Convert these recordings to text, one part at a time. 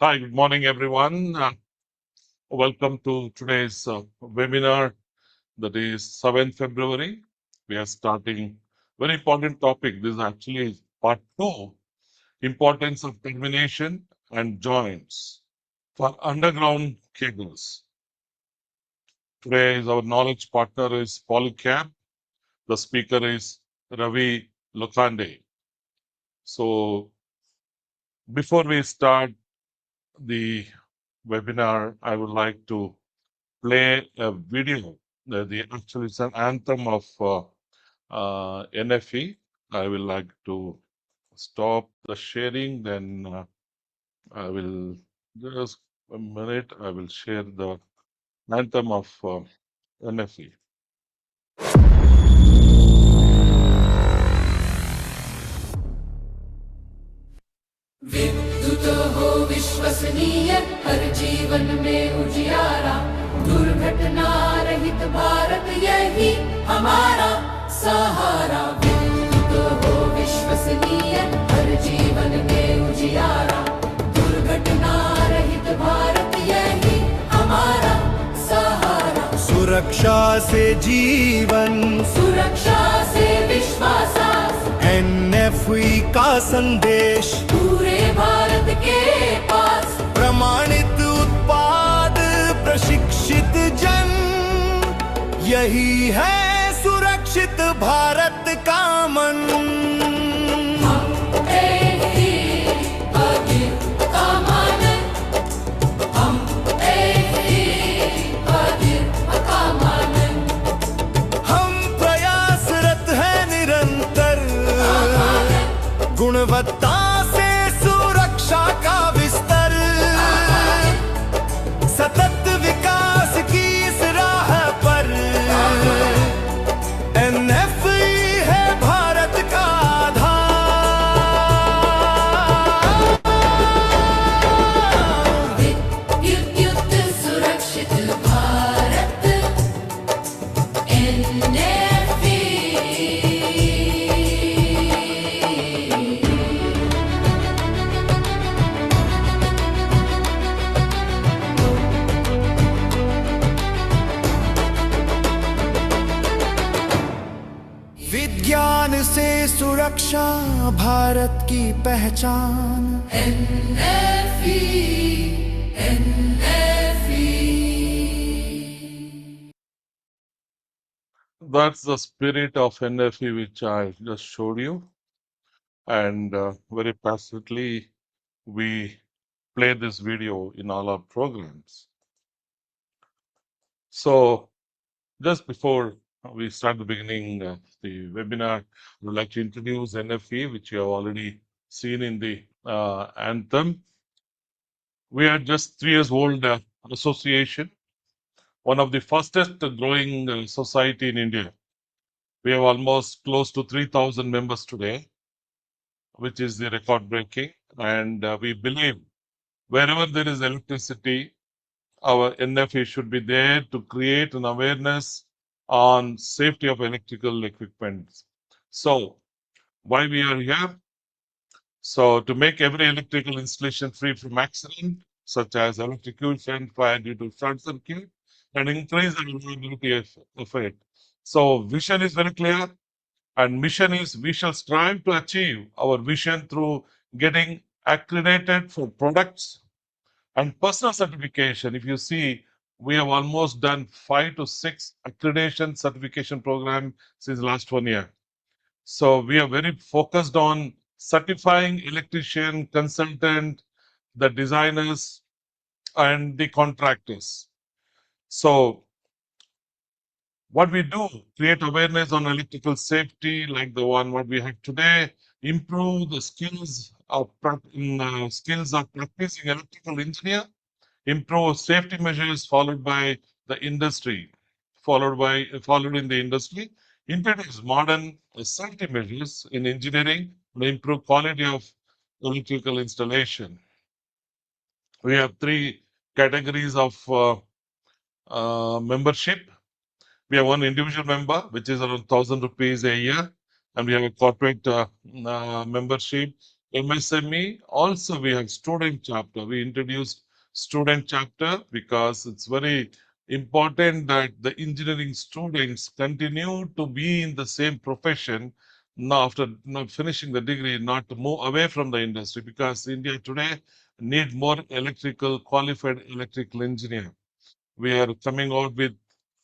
Hi, good morning, everyone. Welcome to today's webinar. That is 7th February. We are starting very important topic. This is actually part 2, importance of termination and joints for underground cables. Today, our knowledge partner is Polycab. The speaker is Ravi Lokande. So, before we start the webinar, I would like to play a video. Actually, it's an anthem of NFE. I will like to stop the sharing. Then I will just a minute. I will share the anthem of NFE. विद्युत हो विश्वसनीय हर जीवन में उजियारा, दुर्घटना रहित भारत यही हमारा सहारा। विद्युत हो विश्वसनीय हर जीवन में उजियारा, दुर्घटना रहित भारत यही हमारा सहारा। सुरक्षा से जीवन, सुरक्षा से विश्वास, एनएफई का संदेश पूरे भारत के पास। प्रमाणित उत्पाद, प्रशिक्षित जन, यही है सुरक्षित भारत का मन। हम एक ही अगिर का मानन, हम एक ही अगिर का मानन। हम प्रयासरत हैं निरंतर, गुणवत्ता से सुरक्षा का विस्तर, सतत विकास की इस राह पर एनएफई है भारत का आधार। विद्युत सुरक्षित भारत NFE। विज्ञान से सुरक्षा भारत की पहचान। NFE, NFE। That's the spirit of NFE which I just showed you, and very passionately we play this video in all our programs. So, just before we start the beginning of the webinar, I would like to introduce NFE, which you have already seen in the anthem. We are just 3 years old association, one of the fastest growing society in India. We have almost close to 3,000 members today, which is the record breaking. And we believe wherever there is electricity, our NFE should be there to create an awareness on safety of electrical equipment. So, why we are here? So, to make every electrical installation free from accident, such as electrocution, fire due to short circuit, and increase the reliability of it. So, vision is very clear, and mission is we shall strive to achieve our vision through getting accredited for products and personal certification. If you see, we have almost done 5 to 6 accreditation certification program since last 1 year. So we are very focused on certifying electrician, consultant, the designers, and the contractors. So what we do, create awareness on electrical safety, like the one what we have today, improve the skills of practicing electrical engineer, improve safety measures followed by the industry, followed in the industry, introduce modern safety measures in engineering to improve quality of electrical installation. We have 3 categories of membership. We have one individual member, which is around 1,000 rupees a year, and we have a corporate membership, MSME. Also, we have student chapter. We introduced student chapter because it's very important that the engineering students continue to be in the same profession now after not finishing the degree, not to move away from the industry, because India today need more qualified electrical engineer. We are coming out with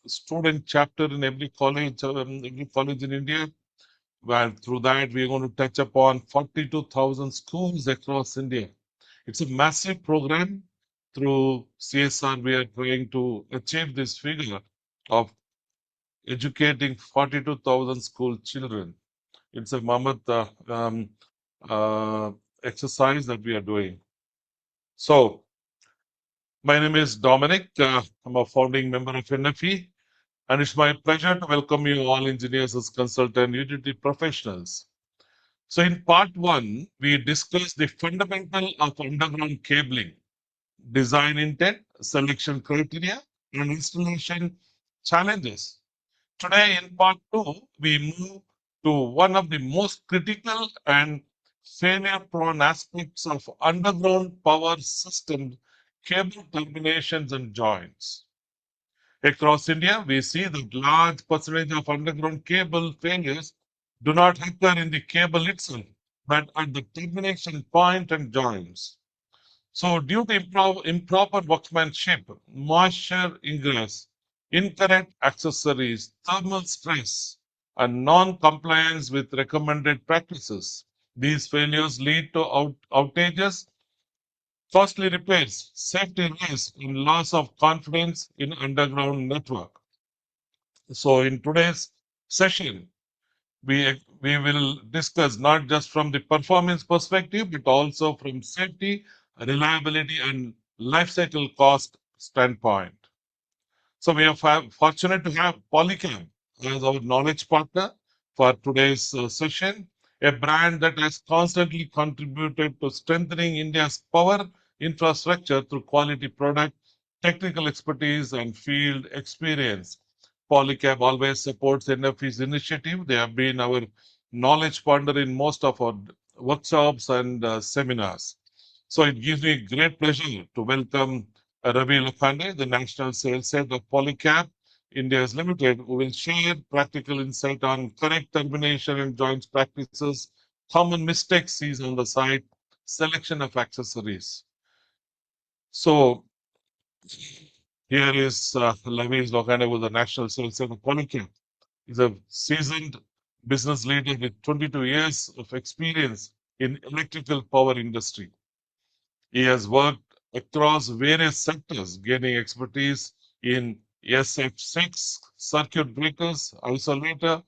student chapter in every college in India. Well, through that, we're going to touch upon 42,000 schools across India. It's a massive program. Through CSR, we are trying to achieve this figure of educating 42,000 school children. It's a mammoth uh, exercise that we are doing. So, my name is Dominic. I'm a founding member of NFE, and it's my pleasure to welcome you all engineers as consultant utility professionals. So in part one, we discussed the fundamental of underground cabling, design intent, selection criteria, and installation challenges. Today in part two, we move to one of the most critical and failure-prone aspects of underground power system, cable terminations and joints. Across India, we see that large percentage of underground cable failures do not occur in the cable itself, but at the termination point and joints. So, due to improper workmanship, moisture ingress, incorrect accessories, thermal stress, and non-compliance with recommended practices, these failures lead to outages, costly repairs, safety risk, and loss of confidence in underground network. So in today's session, we will discuss not just from the performance perspective, but also from safety, reliability, and life cycle cost standpoint. So we are fortunate to have Polycab as our knowledge partner for today's session, a brand that has constantly contributed to strengthening India's power infrastructure through quality product, technical expertise, and field experience. Polycab always supports NFE's initiative. They have been our knowledge partner in most of our workshops and seminars. So it gives me great pleasure to welcome Ravi Lokhande, the National Sales Head of Polycab India Limited, who will share practical insight on correct termination and joints practices, common mistakes seen on the site, selection of accessories. So here is Ravi Lokhande, who is the National Sales Head of Polycab. He's a seasoned business leader with 22 years of experience in electrical power industry. He has worked across various sectors, gaining expertise in SF6, circuit breakers, isolator,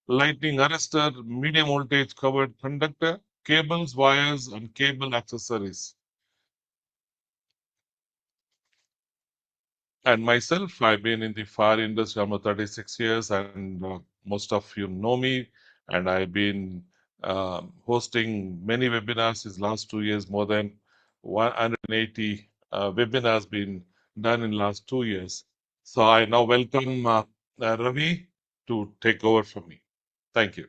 lightning arrestor, medium voltage covered conductor, cables, wires, and cable accessories. And myself, I've been in the fire industry almost 36 years, and most of you know me. And I've been hosting many webinars these last 2 years, more than 180 webinars been done in last 2 years. So I now welcome Ravi to take over from me. Thank you.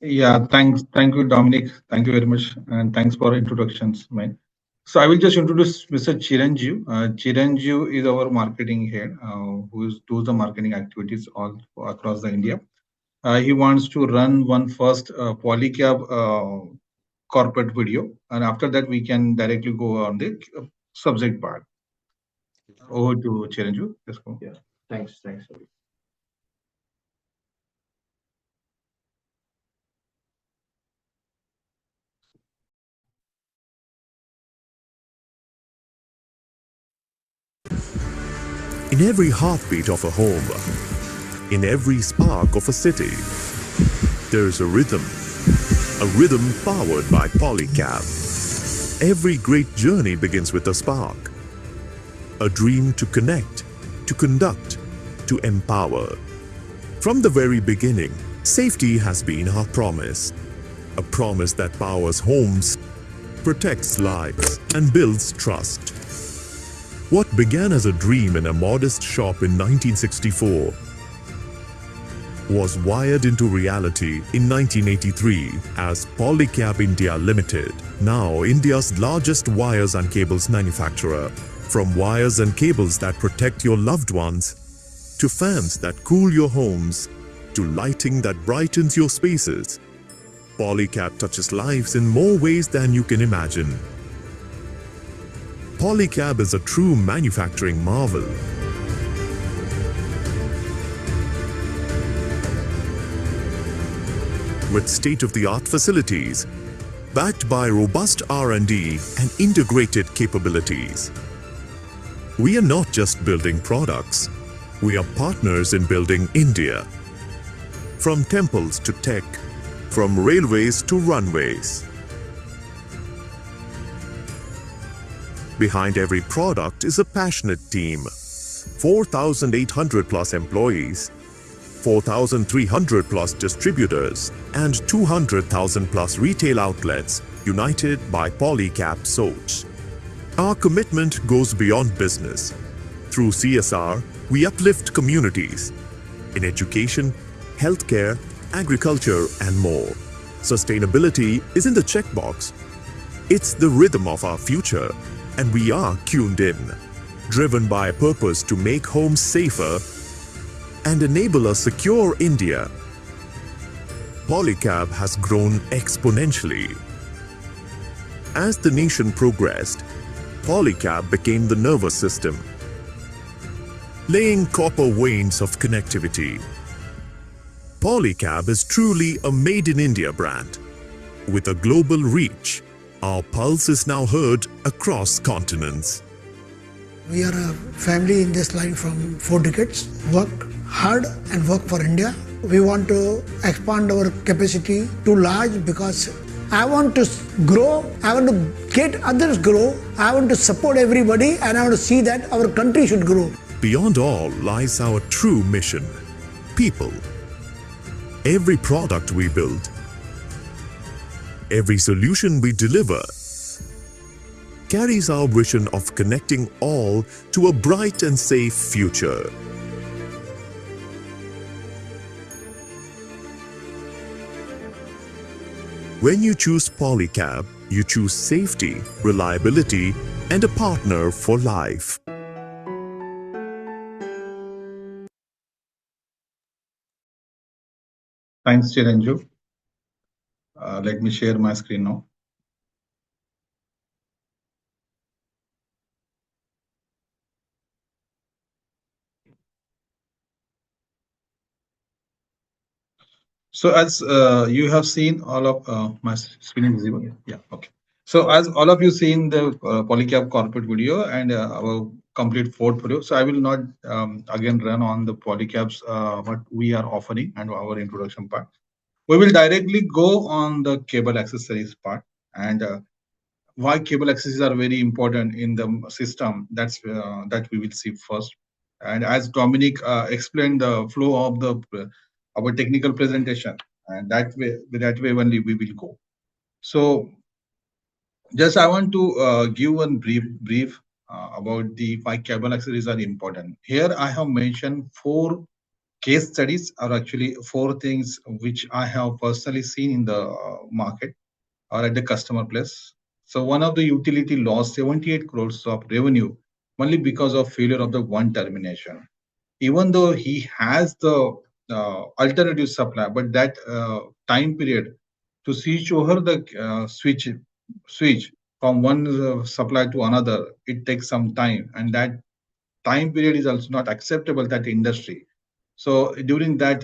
Yeah, thanks. Thank you, Dominic. Thank you very much. And thanks for introductions, man. So I will just introduce Mr. Chiranjeev. Chiranjeev is our marketing head, does the marketing activities all across the India. He wants to run one first Polycab corporate video, and after that we can directly go on the subject part. Over to Chiranjeev. Let's go. Yeah, thanks. Ravi. In every heartbeat of a home, in every spark of a city, there's a rhythm powered by Polycab. Every great journey begins with a spark, a dream to connect, to conduct, to empower. From the very beginning, safety has been our promise, a promise that powers homes, protects lives, and builds trust. What began as a dream in a modest shop in 1964 was wired into reality in 1983 as Polycab India Limited, now India's largest wires and cables manufacturer. From wires and cables that protect your loved ones, to fans that cool your homes, to lighting that brightens your spaces, Polycab touches lives in more ways than you can imagine. Polycab is a true manufacturing marvel. With state-of-the-art facilities, backed by robust R&D and integrated capabilities. We are not just building products, we are partners in building India. From temples to tech, from railways to runways. Behind every product is a passionate team. 4,800 plus employees, 4,300 plus distributors, and 200,000 plus retail outlets united by Polycab Soch. Our commitment goes beyond business. Through CSR, we uplift communities in education, healthcare, agriculture, and more. Sustainability isn't a checkbox. It's the rhythm of our future, and we are tuned in, driven by a purpose to make homes safer and enable a secure India. Polycab has grown exponentially. As the nation progressed, Polycab became the nervous system, laying copper veins of connectivity. Polycab is truly a made-in-India brand. With a global reach, our pulse is now heard across continents. We are a family in this line from 4 decades. Work hard and work for India. We want to expand our capacity too large because I want to grow, I want to get others grow, I want to support everybody, and I want to see that our country should grow. Beyond all lies our true mission, people. Every product we build, every solution we deliver, carries our vision of connecting all to a bright and safe future. When you choose Polycab, you choose safety, reliability, and a partner for life. Thanks, Chiranju. Let me share my screen now. So as you have seen all of my screen is visible. Yeah, okay. So as all of you seen the Polycab corporate video and our complete portfolio. So I will not again run on the Polycabs what we are offering and our introduction part. We will directly go on the cable accessories part and why cable accessories are very important in the system. That's that we will see first. And as Dominic explained the flow of the our technical presentation, and that way only we will go. So just I want to give one brief about the why cable accessories are important. Here I have mentioned 4 case studies, or actually 4 things which I have personally seen in the market or at the customer place. So one of the utility lost 78 crores of revenue only because of failure of the one termination. Even though he has the alternative supply, but that time period to switch over the switch from one supply to another, it takes some time, and that time period is also not acceptable that industry. So during that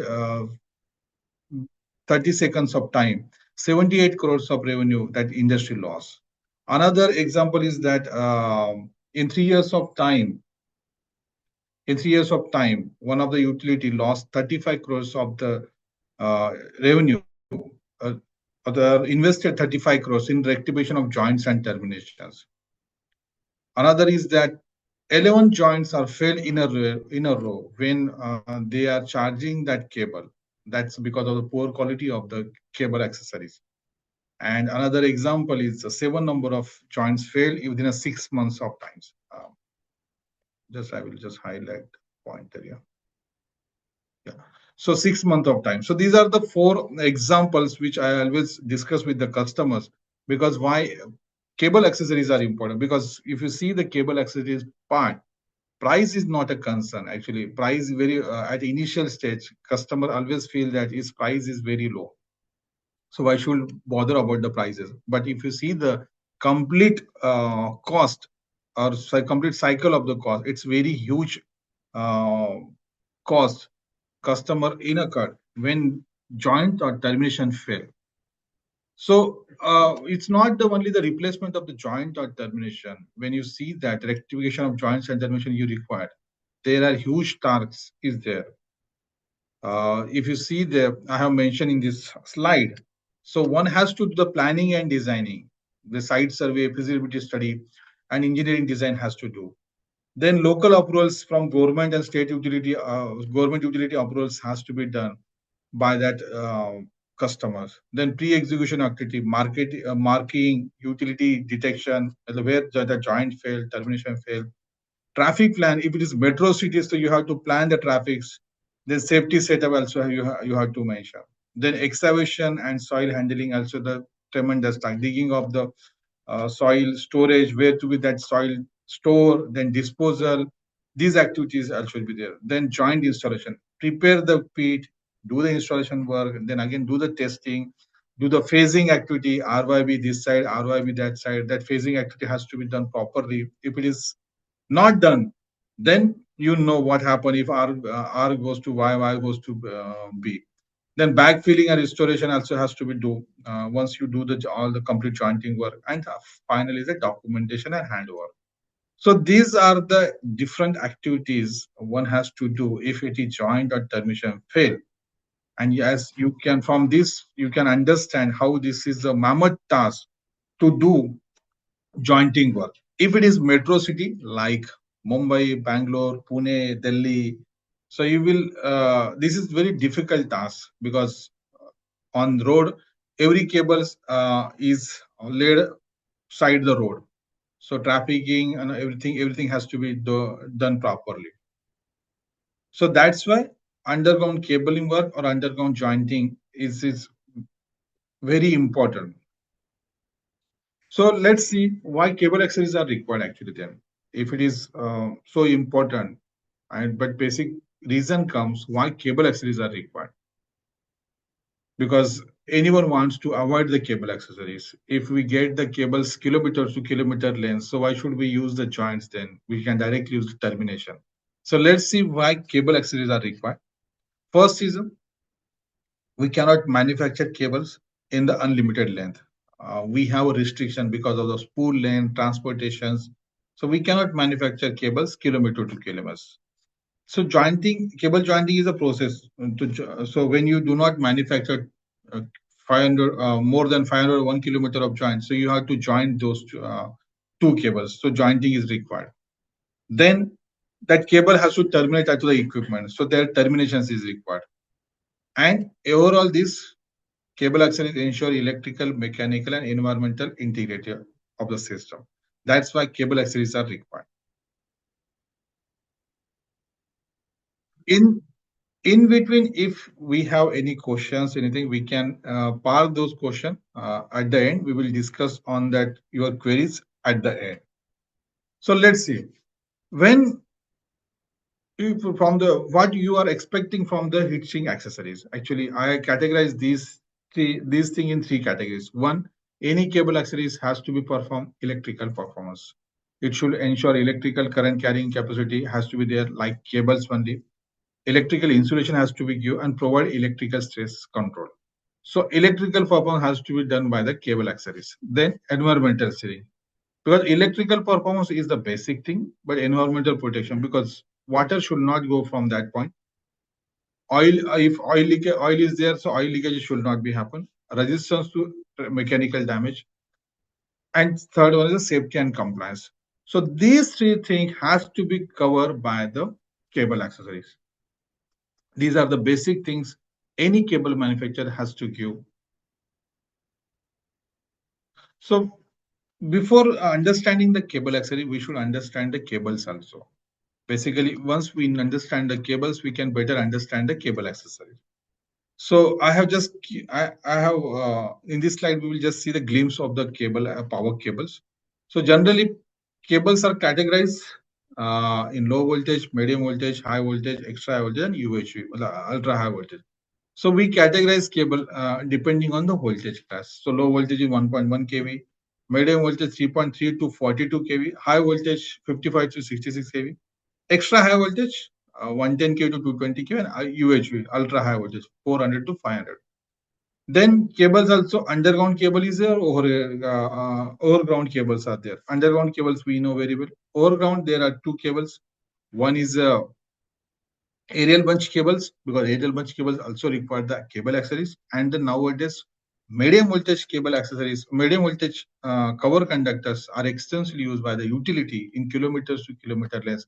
30 seconds of time, 78 crores of revenue that industry lost. Another example is that in 3 years of time, one of the utility lost 35 crores of the revenue. The invested 35 crores in rectification of joints and terminations. Another is that 11 joints are failed in a row when they are charging that cable. That's because of the poor quality of the cable accessories. And another example is the 7 number of joints failed within a 6 months of times. I will just highlight point area. Yeah. So 6 months of time. So these are the 4 examples which I always discuss with the customers, because why cable accessories are important. Because if you see the cable accessories part, price is not a concern. Actually, price very at initial stage, customer always feel that his price is very low. So why should bother about the prices? But if you see the complete cost or complete cycle of the cost, it's very huge uh, cost customer incurred when joint or termination fail. So it's not the only the replacement of the joint or termination. When you see that rectification of joints and termination you require, there are huge tasks is there. If you see the, I have mentioned in this slide. So one has to do the planning and designing, the site survey, feasibility study, and engineering design has to do. Then local approvals from government and state utility, government utility approvals has to be done by that customers. Then pre-execution activity, marking, utility detection, where the joint fail, termination fail. Traffic plan, if it is metro cities, so you have to plan the traffics. Then safety setup also you have to mention. Then excavation and soil handling also the tremendous task. Digging of the soil storage, where to be that soil store, then disposal. These activities also should be there. Then joint installation, prepare the pit, do the installation work, and then again do the testing, do the phasing activity, RYB this side, RYB that side. That phasing activity has to be done properly. If it is not done, then you know what happened if R goes to Y goes to B. Then backfilling and restoration also has to be do once you do all the complete jointing work, and finally the documentation and handover. So these are the different activities one has to do if it is joint or termination fail. And yes, you can from this you can understand how this is a mammoth task to do jointing work. If it is metro city like Mumbai, Bangalore, Pune, Delhi, so you will this is very difficult task because on road every cables is laid side the road. So trafficking and everything has to be done properly. So that's why underground cabling work or underground jointing is very important. So let's see why cable accessories are required actually then. If it is so important, and but basic reason comes why cable accessories are required. Because anyone wants to avoid the cable accessories. If we get the cables kilometer to kilometer length, so why should we use the joints then? We can directly use the termination. So let's see why cable accessories are required. First is we cannot manufacture cables in the unlimited length. We have a restriction because of the spool length, transportations. So we cannot manufacture cables kilometer to kilometers. So cable jointing is a process. So when you do not manufacture 500 more than 501 kilometer of joints, so you have to join those two cables. So jointing is required. Then that cable has to terminate at the equipment. So their terminations is required. And overall, this cable accessories ensure electrical, mechanical, and environmental integrity of the system. That's why cable accessories are required. In between, if we have any questions, anything, we can park those questions at the end. We will discuss on that your queries at the end. So let's see. When if from the what you are expecting from the heat shrink accessories. Actually, I categorize these thing in 3 categories. One, any cable accessories has to be perform electrical performance. It should ensure electrical current carrying capacity has to be there, like cables only. Electrical insulation has to be given and provide electrical stress control. So electrical performance has to be done by the cable accessories. Then environmental steering, because electrical performance is the basic thing, but environmental protection, because water should not go from that point. If oil is there, so oil leakage should not be happen. Resistance to mechanical damage. And third one is the safety and compliance. So these 3 things has to be covered by the cable accessories. These are the basic things any cable manufacturer has to give. So before understanding the cable accessory, we should understand the cables also. Basically, once we understand the cables, we can better understand the cable accessories. So I have just, I have, in this slide, we will just see the glimpse of the cable, power cables. So generally, cables are categorized in low voltage, medium voltage, high voltage, extra high voltage, and UHV, ultra high voltage. So we categorize cable depending on the voltage class. So low voltage is 1.1 kV, medium voltage 3.3 to 42 kV, high voltage 55 to 66 kV, extra high voltage 110 kV to 220 kV, and UHV ultra high voltage 400 to 500. Then cables also, underground cable is there, overground cables are there. Underground cables we know very well. Overground there are two cables. One is aerial bunch cables, because aerial bunch cables also require the cable accessories, and the nowadays medium voltage cable accessories, medium voltage cover conductors are extensively used by the utility in kilometers to kilometer length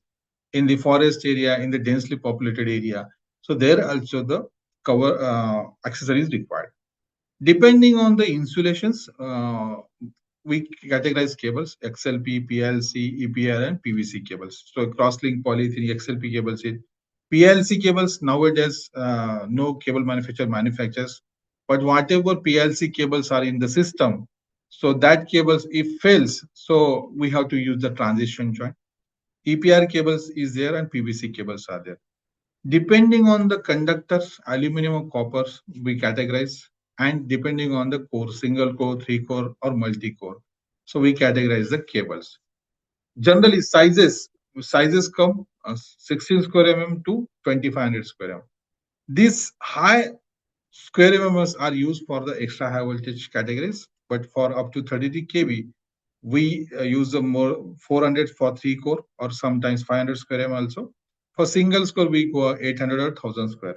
in the forest area, in the densely populated area. So there also the cover accessories required. Depending on the insulations, we categorize cables: XLP, PLC, EPR, and PVC cables. So cross-link polyethylene XLP cables. PLC cables nowadays, no cable manufacturer manufactures, but whatever PLC cables are in the system, so that cables if fails, so we have to use the transition joint. EPR cables is there and PVC cables are there. Depending on the conductors, aluminum or copper, we categorize, and depending on the core, single core, three core, or multi core, so we categorize the cables. Generally, sizes come 16 square mm to 2500 square mm. These high square mm's are used for the extra high voltage categories, but for up to 33 kV, we use the more 400 for three core, or sometimes 500 square mm also. For single core, we go 800 or 1000 square.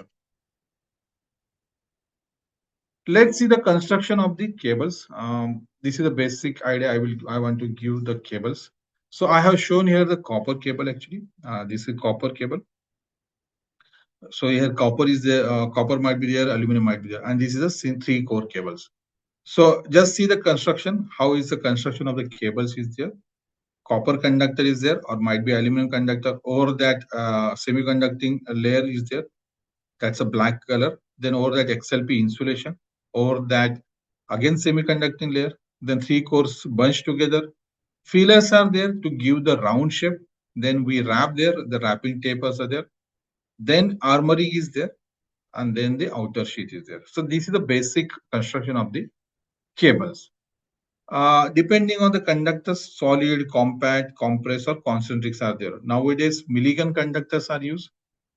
Let's see the construction of the cables. This is the basic idea I want to give the cables. So I have shown here the copper cable actually. This is copper cable. So here copper is there, copper might be there, aluminum might be there, and this is the three core cables. So just see the construction. How is the construction of the cables is there? Copper conductor is there, or might be aluminum conductor, or that semiconducting layer is there. That's a black color. Then over that XLP insulation, or that again semiconducting layer. Then three cores bunched together. Feelers are there to give the round shape. Then we wrap there. The wrapping tapers are there. Then armory is there, and then the outer sheet is there. So this is the basic construction of the cables. Depending on the conductors, solid, compact, compressed, or concentrics are there. Nowadays, Millikan conductors are used.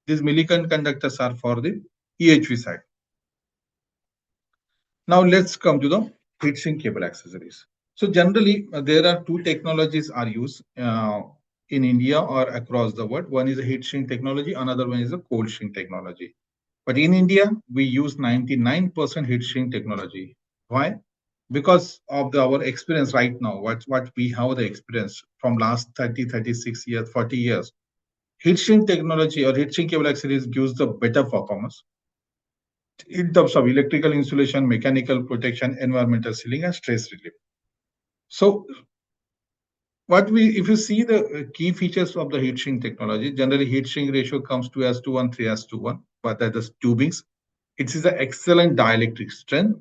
These Millikan conductors are for the EHV side. Now let's come to the heatsink cable accessories. So generally, there are two technologies are used in India or across the world. One is a heatsink technology, another one is a cold shrink technology. But in India, we use 99% heatsink technology. Why? Because of our experience right now, what we have the experience from last 30, 36 years, 40 years. Heatsink technology or heatsink cable accessories gives the better performance in terms of electrical insulation, mechanical protection, environmental sealing, and stress relief. So if you see the key features of the heatsink technology, generally heatsink ratio comes to as 2:1, 3:1, but that is tubings. It is an excellent dielectric strength.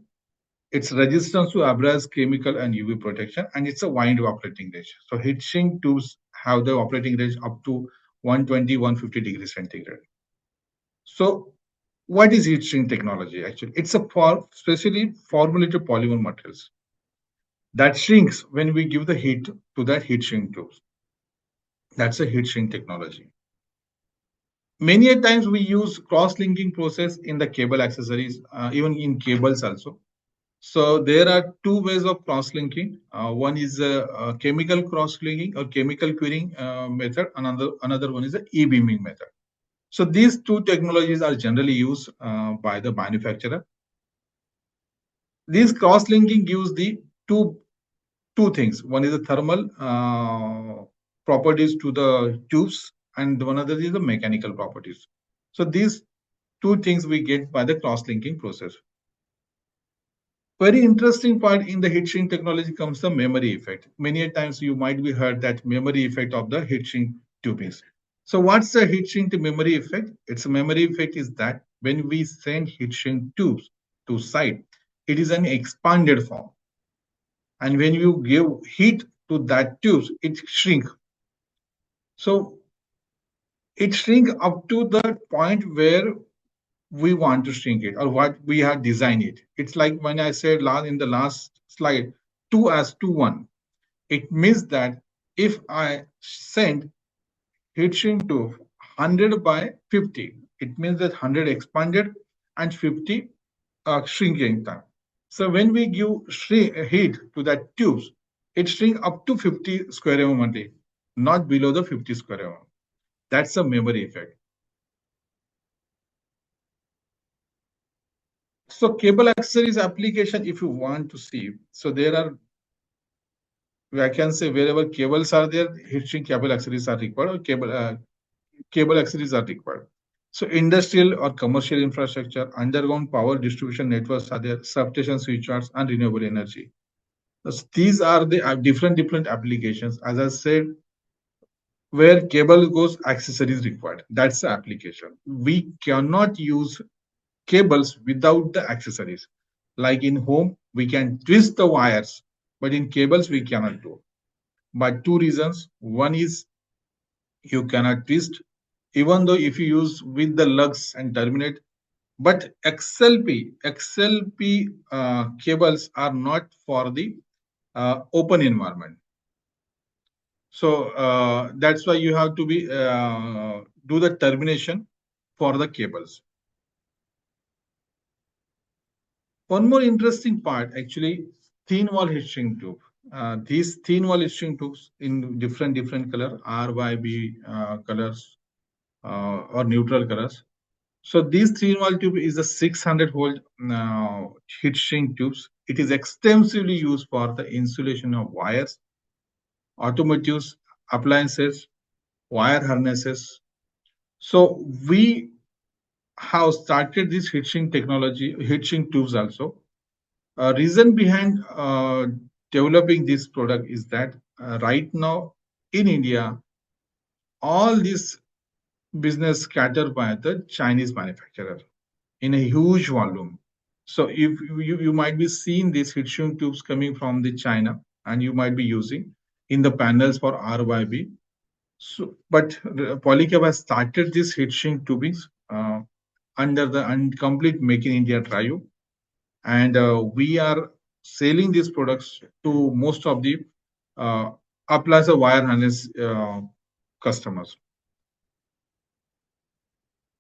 Its resistance to abrasive, chemical, and UV protection, and it's a wide operating range. So heatsink tubes have the operating range up to 120, 150 degrees centigrade. So what is heatsink technology actually? It's especially formulated polymer materials that shrinks when we give the heat to that heatsink tubes. That's a heatsink technology. Many a times we use cross-linking process in the cable accessories, even in cables also. So there are two ways of cross-linking. One is a chemical cross-linking or chemical curing method. Another one is the e-beaming method. So these two technologies are generally used by the manufacturer. This cross-linking gives the two things. One is the thermal properties to the tubes, and one other is the mechanical properties. So these two things we get by the cross-linking process. Very interesting part in the heatsink technology comes the memory effect. Many times you might be heard that memory effect of the heatsink tubings. So what's the heat shrink to memory effect? Its memory effect is that when we send heat shrink tubes to site, it is an expanded form. And when you give heat to that tubes, it shrink. So it shrink up to the point where we want to shrink it or what we have designed it. It's like when I said in the last slide, 2 as to 1. It means that if I send heat shrink to 100 by 50, it means that 100 expanded and 50 shrinking time. So when we give heat to that tubes, it shrink up to 50 square mm only, not below the 50 square mm. That's a memory effect. So cable accessories application, if you want to see, so there are, I can say wherever cables are there, heat shrink cable accessories are required or cable accessories are required. So industrial or commercial infrastructure, underground power distribution networks are there, substation switchyards and renewable energy. These are the different applications. As I said, where cable goes, accessories required. That's the application. We cannot use cables without the accessories. Like in home, we can twist the wires, but in cables, we cannot do. By two reasons. One is you cannot twist, even though if you use with the lugs and terminate, but XLP cables are not for the open environment. So that's why you have to be do the termination for the cables. One more interesting part, actually, thin wall heat shrink tube. These thin wall heat shrink tubes in different color, RYB colors or neutral colors. So these thin wall tube is a 600 volt heat shrink tubes. It is extensively used for the insulation of wires, automotives, appliances, wire harnesses. So we have started this heat shrink technology, heat shrink tubes also. Reason behind developing this product is that right now in India, all this business scattered by the Chinese manufacturer in a huge volume. So if you might be seeing these heat shrink tubes coming from the China and you might be using in the panels for RYB. So, but Polycab has started this heat shrink tubings under the complete Make in India drive, and we are selling these products to most of the appliance wire harness customers.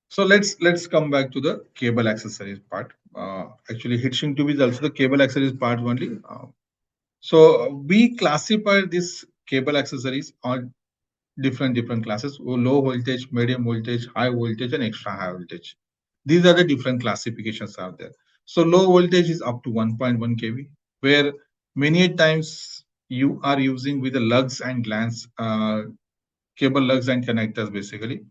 So let's come back to the cable accessories part. Actually, heat shrink tube is also the cable accessories part only. So we classify this cable accessories on different classes: low voltage, medium voltage, high voltage, and extra high voltage. These are the different classifications are there. So low voltage is up to 1.1 kV, where many times you are using with the lugs and glands, cable lugs and connectors basically.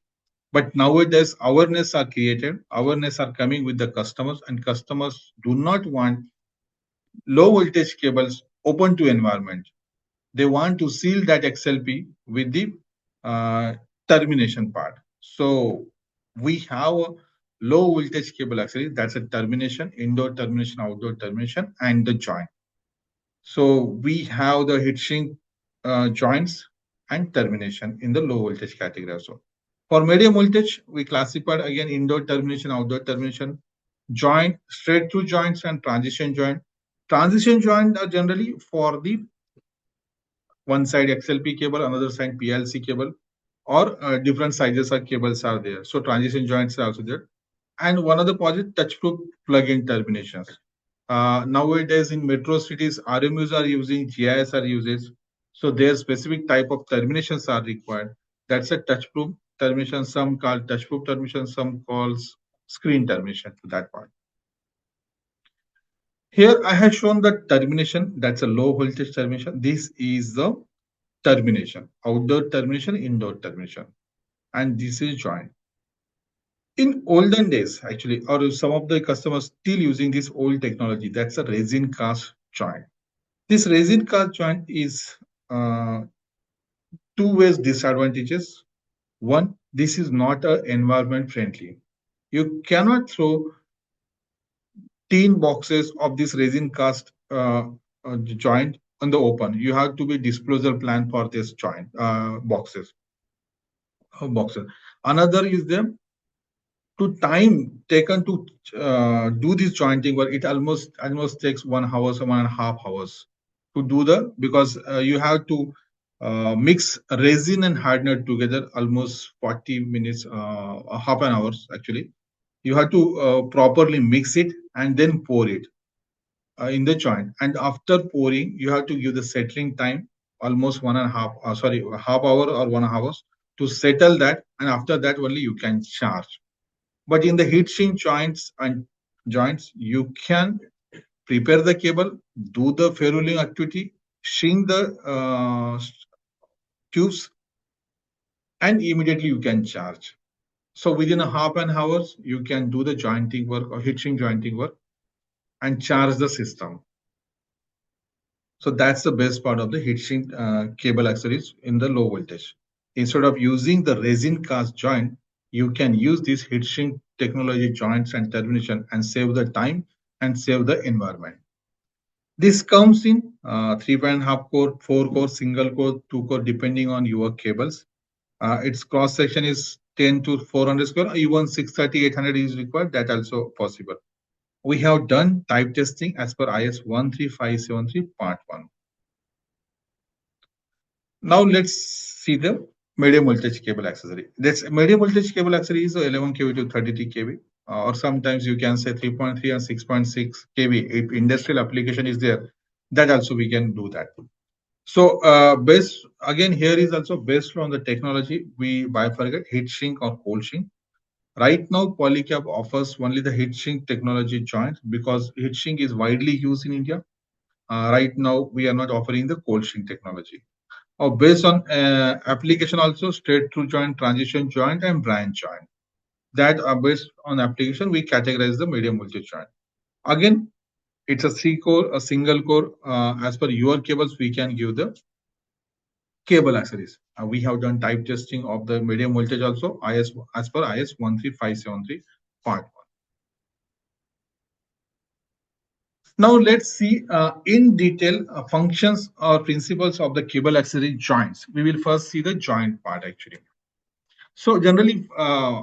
But nowadays awareness are created, awareness are coming with the customers, and customers do not want low voltage cables open to environment. They want to seal that XLP with the termination part. So we have a low voltage cable accessory, that's a termination, indoor termination, outdoor termination, and the joint. So we have the heat shrink joints and termination in the low voltage category also. For medium voltage, we classified again indoor termination, outdoor termination, joint, straight through joints, and transition joint. Transition joint are generally for the one side XLP cable, another side PLC cable, or different sizes of cables are there. So transition joints are also there. And one of the project touch-proof plug-in terminations. Nowadays in metro cities, RMUs are using, GIS are uses. So their specific type of terminations are required. That's a touch-proof termination. Some call touch-proof termination, some calls screen termination to that part. Here I have shown the termination. That's a low voltage termination. This is the termination, outdoor termination, indoor termination, and this is joint. In olden days, actually, or some of the customers still using this old technology, that's a resin cast joint. This resin cast joint is two ways disadvantages. One, this is not environment friendly. You cannot throw tin boxes of this resin cast joint on the open. You have to be disposal plan for this joint boxes. Another is the to time taken to do this jointing work. It almost takes 1 hour, or 1.5 hours to do the because you have to mix resin and hardener together almost 40 minutes, half an hour actually. You have to properly mix it and then pour it in the joint. And after pouring, you have to give the settling time almost 1.5, half hour or 1 hour to settle that. And after that, only you can charge. But in the heat shrink joints, you can prepare the cable, do the ferruling activity, shrink the tubes, and immediately you can charge. So within a half an hour, you can do the jointing work or heat shrink jointing work and charge the system. So that's the best part of the heat shrink cable accessories in the low voltage. Instead of using the resin cast joint, you can use these heat shrink technology joints and termination and save the time and save the environment. This comes in 3.5 core, 4 core, single core, 2 core, depending on your cables. Its cross section is 10 to 400 square, even 630, 800 is required. That also possible. We have done type testing as per IS 13573 part 1. Now let's see the medium voltage cable accessory. This medium voltage cable accessory is 11 kV to 33 kV, or sometimes you can say 3.3 and 6.6 kV. If industrial application is there, that also we can do that. So based again here is also based on the technology. We bifurcate heat shrink or cold shrink. Right now, Polycab offers only the heat shrink technology joint because heat shrink is widely used in India. Right now, we are not offering the cold shrink technology. Based on application also, straight through joint, transition joint, and branch joint. That are based on application, we categorize the medium voltage joint. Again, it's a 3-core, a single core. As per your cables, we can give the cable accessories. We have done type testing of the medium voltage also as per IS 13573 part 1. Now let's see in detail functions or principles of the cable accessory joints. We will first see the joint part actually. So generally, I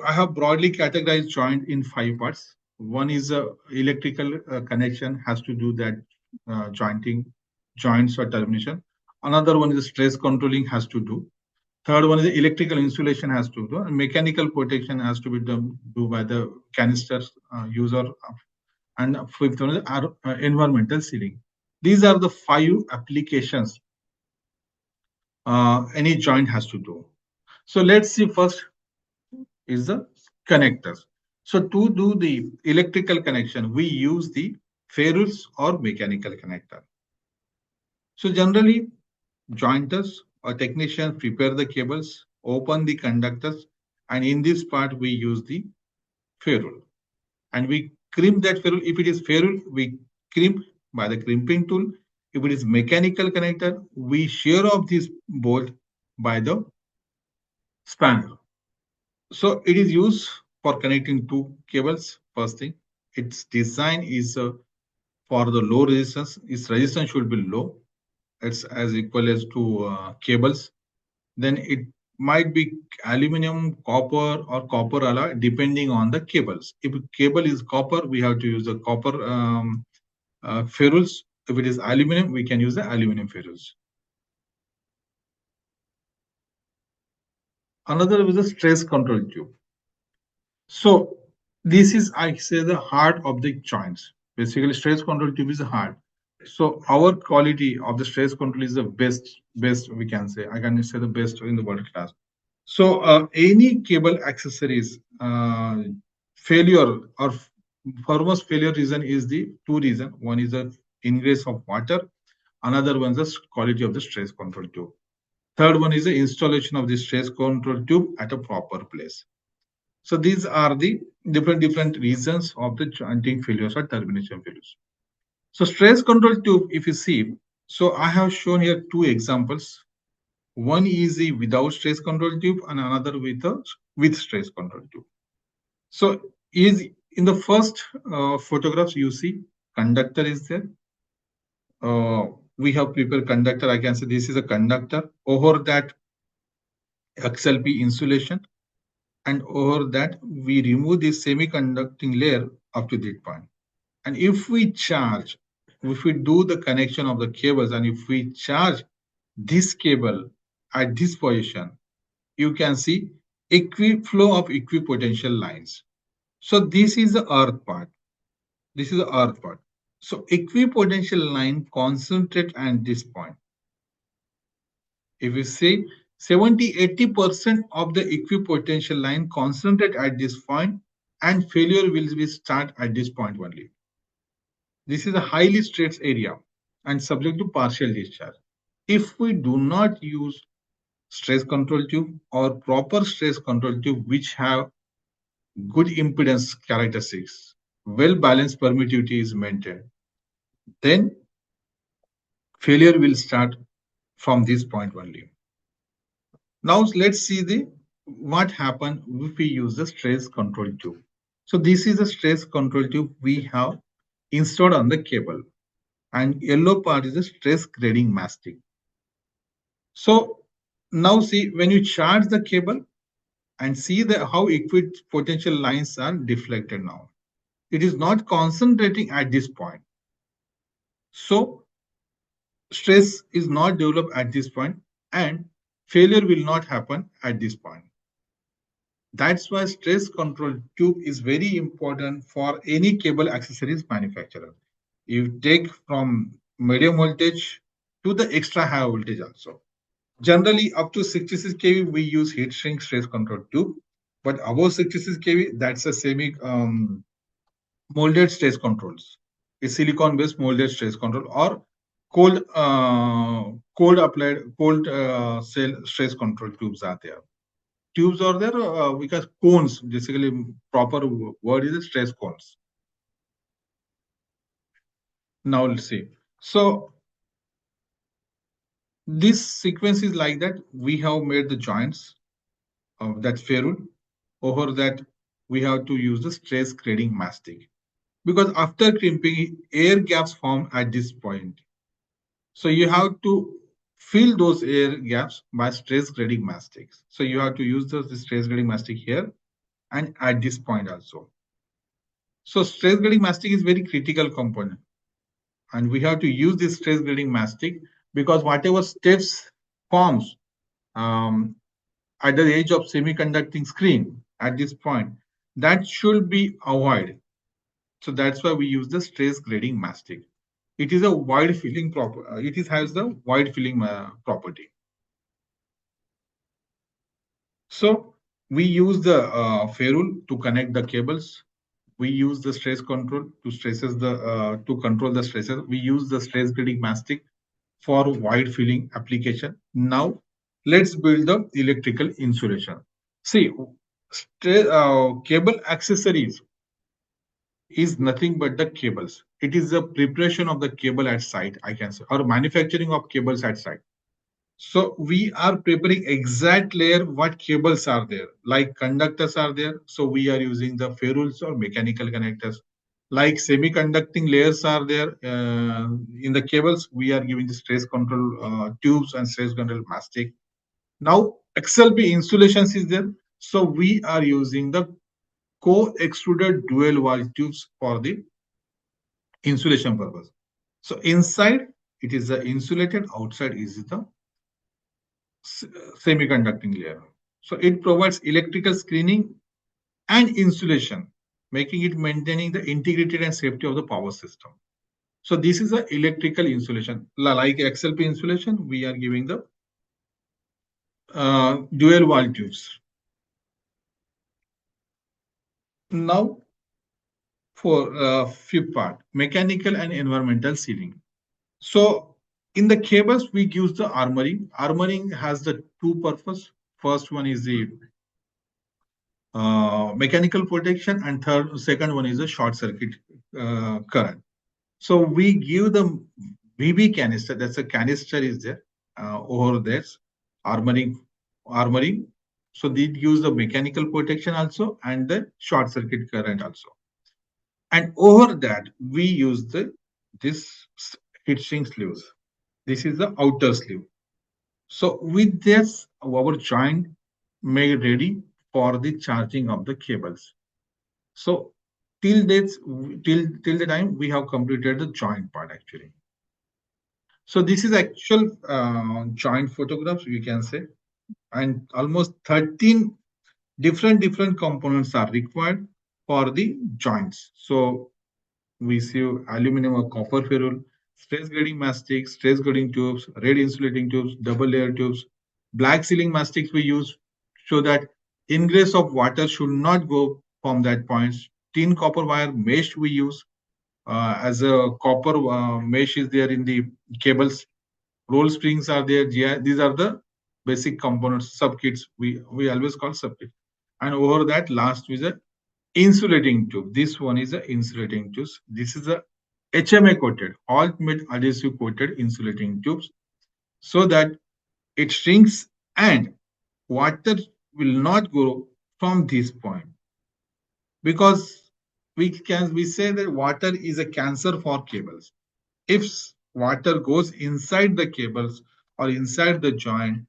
have broadly categorized joint in 5 parts. One is a electrical connection has to do that joints or termination. Another one is stress controlling has to do. Third one is the electrical insulation has to do. And mechanical protection has to be done by the canister user. And fifth one is environmental sealing. These are the 5 applications any joint has to do. So let's see first is the connectors. So to do the electrical connection, we use the ferrules or mechanical connector. So generally, jointers or technicians prepare the cables, open the conductors, and in this part we use the ferrule. And we crimp that ferrule. If it is ferrule, we crimp by the crimping tool. If it is mechanical connector, we shear off this bolt by the spanner. So it is used for connecting 2 cables. First thing, its design is for the low resistance. Its resistance should be low. It's as equal as to cables. Then it might be aluminum, copper, or copper alloy, depending on the cables. If cable is copper, we have to use the copper ferrules. If it is aluminum, we can use the aluminum ferrules. Another is the stress control tube. So this is, I say, the heart of the joints. Basically, stress control tube is the heart. So our quality of the stress control is the best we can say. I can say the best in the world class. So any cable accessories failure or foremost failure reason is the 2 reasons. One is the ingress of water. Another one is the quality of the stress control tube. Third one is the installation of the stress control tube at a proper place. So these are the different reasons of the jointing failures or termination failures. So stress control tube, if you see, so I have shown here 2 examples. One is a without stress control tube and another with stress control tube. So is in the first photographs you see conductor is there. We have prepared conductor. I can say this is a conductor. Over that XLP insulation, and over that we remove this semiconducting layer up to that point. And if we do the connection of the cables, and if we charge this cable at this position, you can see flow of equipotential lines. So this is the earth part. This is the earth part. So equipotential line concentrate at this point. If you say 70-80% of the equipotential line concentrate at this point, and failure will be start at this point only. This is a highly stressed area and subject to partial discharge. If we do not use stress control tube or proper stress control tube which have good impedance characteristics, well-balanced permittivity is maintained, then failure will start from this point only. Now let's see what happened if we use the stress control tube. So this is a stress control tube we have installed on the cable, and yellow part is a stress grading mastic. So now see, when you charge the cable and see how equipotential lines are deflected now. It is not concentrating at this point. So stress is not developed at this point, and failure will not happen at this point. That's why stress control tube is very important for any cable accessories manufacturer. You take from medium voltage to the extra high voltage also. Generally, up to 66 kV, we use heat shrink stress control tube, but above 66 kV, that's a semi molded stress controls. It's silicon-based molded stress control or cold cell stress control tubes are there. Tubes are there because cones, basically proper word is stress cones. Now let's see. So this sequence is like that. We have made the joints of that ferrule. Over that, we have to use the stress grading mastic, because after crimping, air gaps form at this point. So you have to fill those air gaps by stress grading mastics. So you have to use the stress grading mastic here and at this point also. So stress grading mastic is very critical component, and we have to use this stress grading mastic because whatever steps forms at the edge of semiconducting screen at this point, that should be avoided. So that's why we use the stress grading mastic. It is a wide filling has the wide filling property. So we use the ferrule to connect the cables. We use the stress control to control the stresses. We use the stress grading mastic for wide filling application. Now let's build the electrical insulation. See, cable accessories is nothing but the cables. It is the preparation of the cable at site, I can say, or manufacturing of cables at site. So we are preparing exact layer what cables are there, like conductors are there. So we are using the ferrules or mechanical connectors. Like semiconducting layers are there in the cables, we are giving the stress control tubes and stress control mastic. Now XLP insulations is there. So we are using the co-extruded dual wall tubes for the insulation purpose. So inside it is the insulated, outside is the semiconducting layer. So it provides electrical screening and insulation, making it maintaining the integrity and safety of the power system. So this is the electrical insulation. Like XLP insulation, we are giving the dual wall tubes. Now for fifth part, mechanical and environmental sealing. So in the cables, we use the armoring. Armoring has the two purpose. First one is the mechanical protection, and second one is a short circuit current. So we give the BB canister. That's a canister is there over there. armoring. So they use the mechanical protection also and the short circuit current also. And over that, we use this heat shrink sleeves. This is the outer sleeve. So with this, our joint made ready for the charging of the cables. So till this, till the time we have completed the joint part actually. So this is actual joint photographs we can say, and almost 13 different components are required for the joints. So we see aluminum or copper ferrule, stress grading mastics, stress grading tubes, red insulating tubes, double layer tubes, black sealing mastics we use so that ingress of water should not go from that point. Tin copper wire mesh we use as a copper mesh is there in the cables. Roll springs are there. These are the basic components, sub kits. We always call sub kit. And over that, last is a insulating tube. This one is a insulating tubes. This is a HMA coated, alt made adhesive coated insulating tubes, so that it shrinks and water will not go from this point, because we say that water is a cancer for cables. If water goes inside the cables or inside the joint,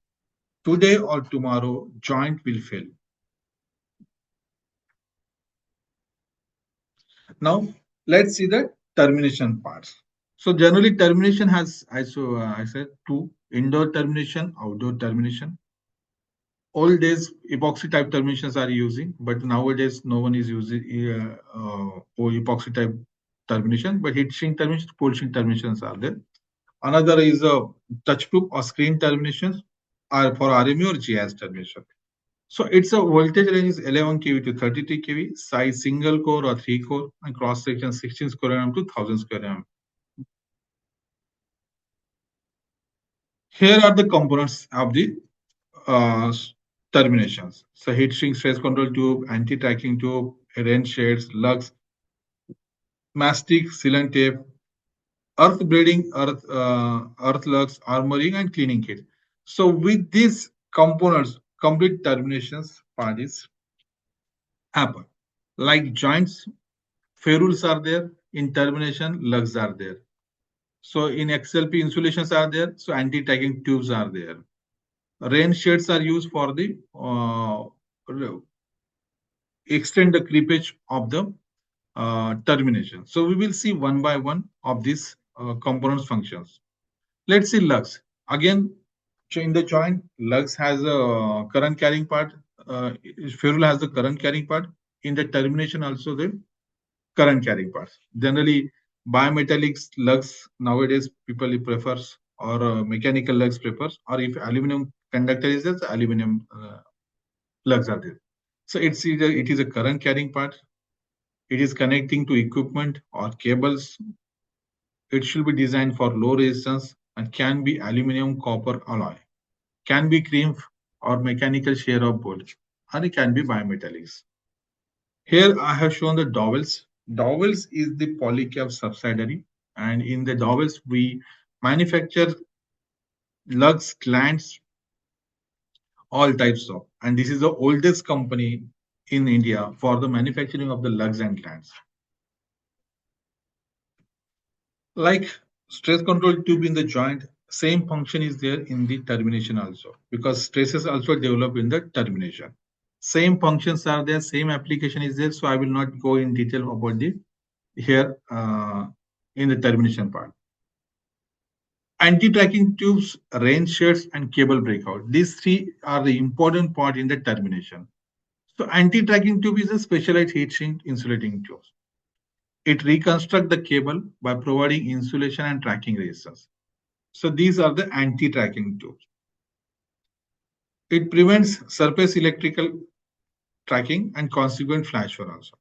today or tomorrow, joint will fail. Now, let's see the termination parts. So generally termination has, I said, two: indoor termination, outdoor termination. Old days epoxy type terminations are using, but nowadays no one is using epoxy type termination, but heat shrink termination, cold shrink terminations are there. Another is a touch proof or screen terminations are for RMA or GIS termination. So it's a voltage range is 11 kV to 33 kV, size single core or 3 core, and cross section 16 square mm to 1000 square mm. Here are the components of the terminations. So heat shrink stress control tube, anti-tracking tube, range shades, lugs, mastic, sealant tape, earth bleeding, earth lugs, armoring, and cleaning kit. So with these components, complete terminations part is happen. Like joints, ferrules are there. In termination, lugs are there. So in XLP, insulations are there. So anti-tagging tubes are there. Rain shades are used for the extend the creepage of the termination. So we will see one by one of these components functions. Let's see lugs. Again, in the joint, lugs has a current carrying part. Ferrule has the current carrying part. In the termination also the current carrying parts. Generally, bimetallic lugs nowadays people prefers, or mechanical lugs prefers, or if aluminum conductor is there, the aluminum lugs are there. So it is a current carrying part. It is connecting to equipment or cables. It should be designed for low resistance and can be aluminum copper alloy, can be cream or mechanical share of both, and it can be bimetallics. Here I have shown the dowels. Dowels is the Polycab subsidiary, and in the dowels we manufacture lugs, glands, all types of, and this is the oldest company in India for the manufacturing of the lugs and glands. Like stress control tube in the joint, same function is there in the termination also, because stresses also develop in the termination. Same functions are there, same application is there. So I will not go in detail about the here in the termination part. Anti-tracking tubes, range shades, and cable breakout. These three are the important part in the termination. So anti-tracking tube is a specialized heat shrink insulating tube. It reconstructs the cable by providing insulation and tracking resistance. So these are the anti-tracking tubes. It prevents surface electrical tracking and consequent flash fire also.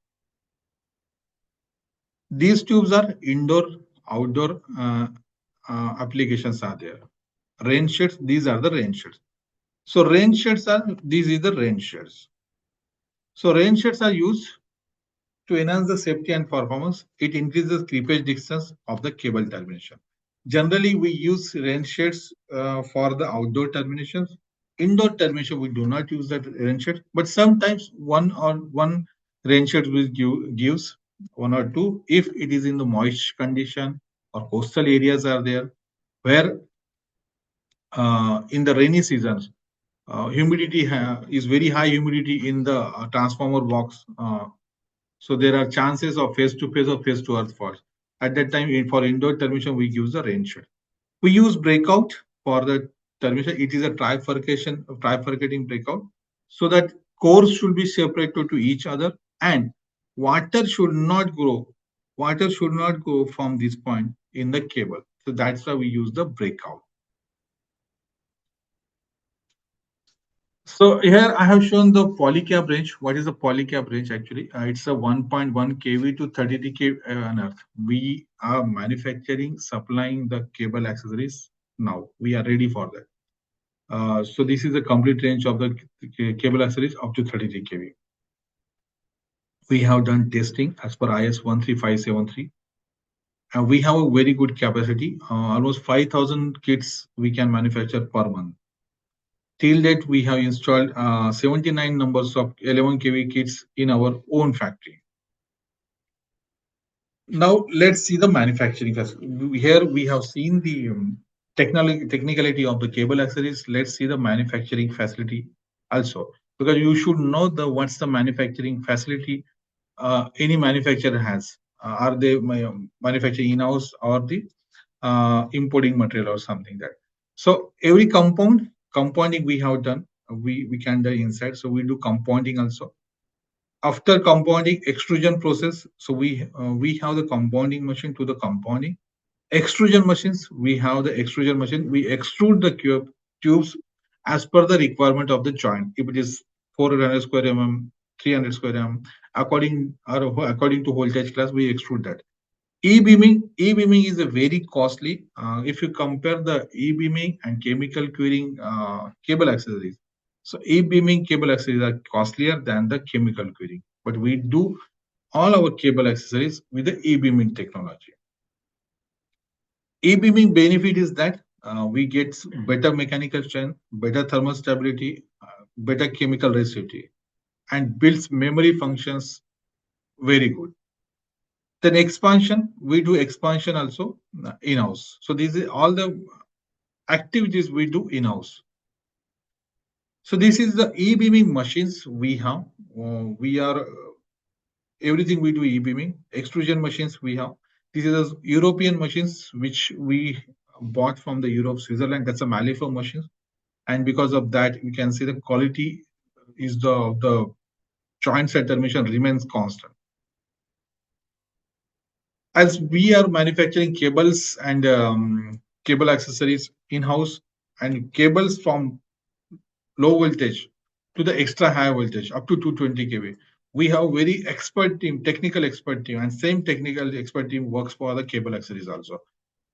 These tubes are indoor, outdoor applications are there. Rain shades, these are the rain shades. So rain shades are, these is the rain shades. So rain shades are used to enhance the safety and performance. It increases creepage distance of the cable termination. Generally, we use rain shades for the outdoor terminations, indoor termination, we do not use that rain shed, but sometimes one rain shed will gives one or two if it is in the moist condition or coastal areas are there where in the rainy seasons humidity is very high humidity in the transformer box. So there are chances of face to face or face to earth faults. At that time, for indoor termination, we use the rain shed. We use breakout for the termination. It is a trifurcating breakout, so that cores should be separated to each other, and water should not grow. Water should not go from this point in the cable. So that's why we use the breakout. So here I have shown the polycab range. What is the polycab range actually? It's a 1.1 kV to 33 kV on earth. We are manufacturing, supplying the cable accessories now. We are ready for that. So this is the complete range of the cable accessories up to 33 kV. We have done testing as per IS 13573. And we have a very good capacity. Almost 5,000 kits we can manufacture per month. Till date, we have installed 79 numbers of 11 kV kits in our own factory. Now let's see the manufacturing. Here we have seen the technicality of the cable accessories. Let's see the manufacturing facility also, because you should know what's the manufacturing facility any manufacturer has. Are they manufacturing in-house or the importing material or something that. So every compounding we have done, we can do inside. So we do compounding also. After compounding, extrusion process. So we have the compounding machine to the compounding. Extrusion machines, we have the extrusion machine. We extrude the tubes as per the requirement of the joint. If it is 400 square mm, 300 square mm, according to voltage class, we extrude that. E-beaming is a very costly. If you compare the e-beaming and chemical curing cable accessories, so e-beaming cable accessories are costlier than the chemical curing. But we do all our cable accessories with the e-beaming technology. E-beaming benefit is that we get better mechanical strength, better thermal stability, better chemical resistivity, and builds memory functions very good. Then expansion, we do expansion also in-house. So these are all the activities we do in-house. So this is the e-beaming machines we have. We are everything we do e-beaming. Extrusion machines we have. These are the European machines which we bought from the Europe, Switzerland. That's a Malifor machine, and because of that, we can see the quality is the joint set termination remains constant. As we are manufacturing cables and cable accessories in-house and cables from low voltage to the extra high voltage up to 220 kV, we have very expert team, technical expert team, and same technical expert team works for the cable accessories also.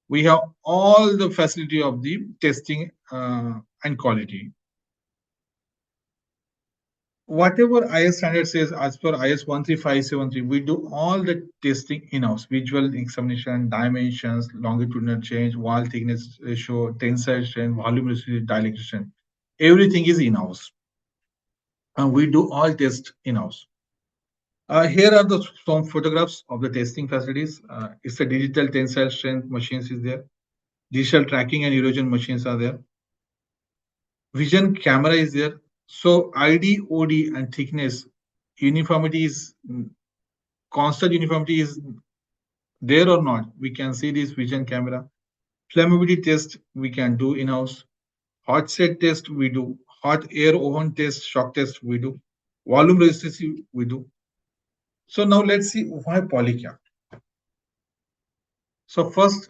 We have all the facility of the testing and quality. Whatever IS standard says, as per IS 13573, we do all the testing in-house, visual examination, dimensions, longitudinal change, wall thickness ratio, tensile strength, volume resistance, dielectric. Everything is in-house. And we do all tests in-house. Here are some photographs of the testing facilities. It's a digital tensile strength machines is there. Digital tracking and erosion machines are there. Vision camera is there. So ID, OD, and thickness uniformity is constant uniformity is there or not. We can see this vision camera. Flammability test we can do in-house. Hot set test we do. Hot air oven test, shock test we do. Volume resistance we do. So now let's see why polycab. So first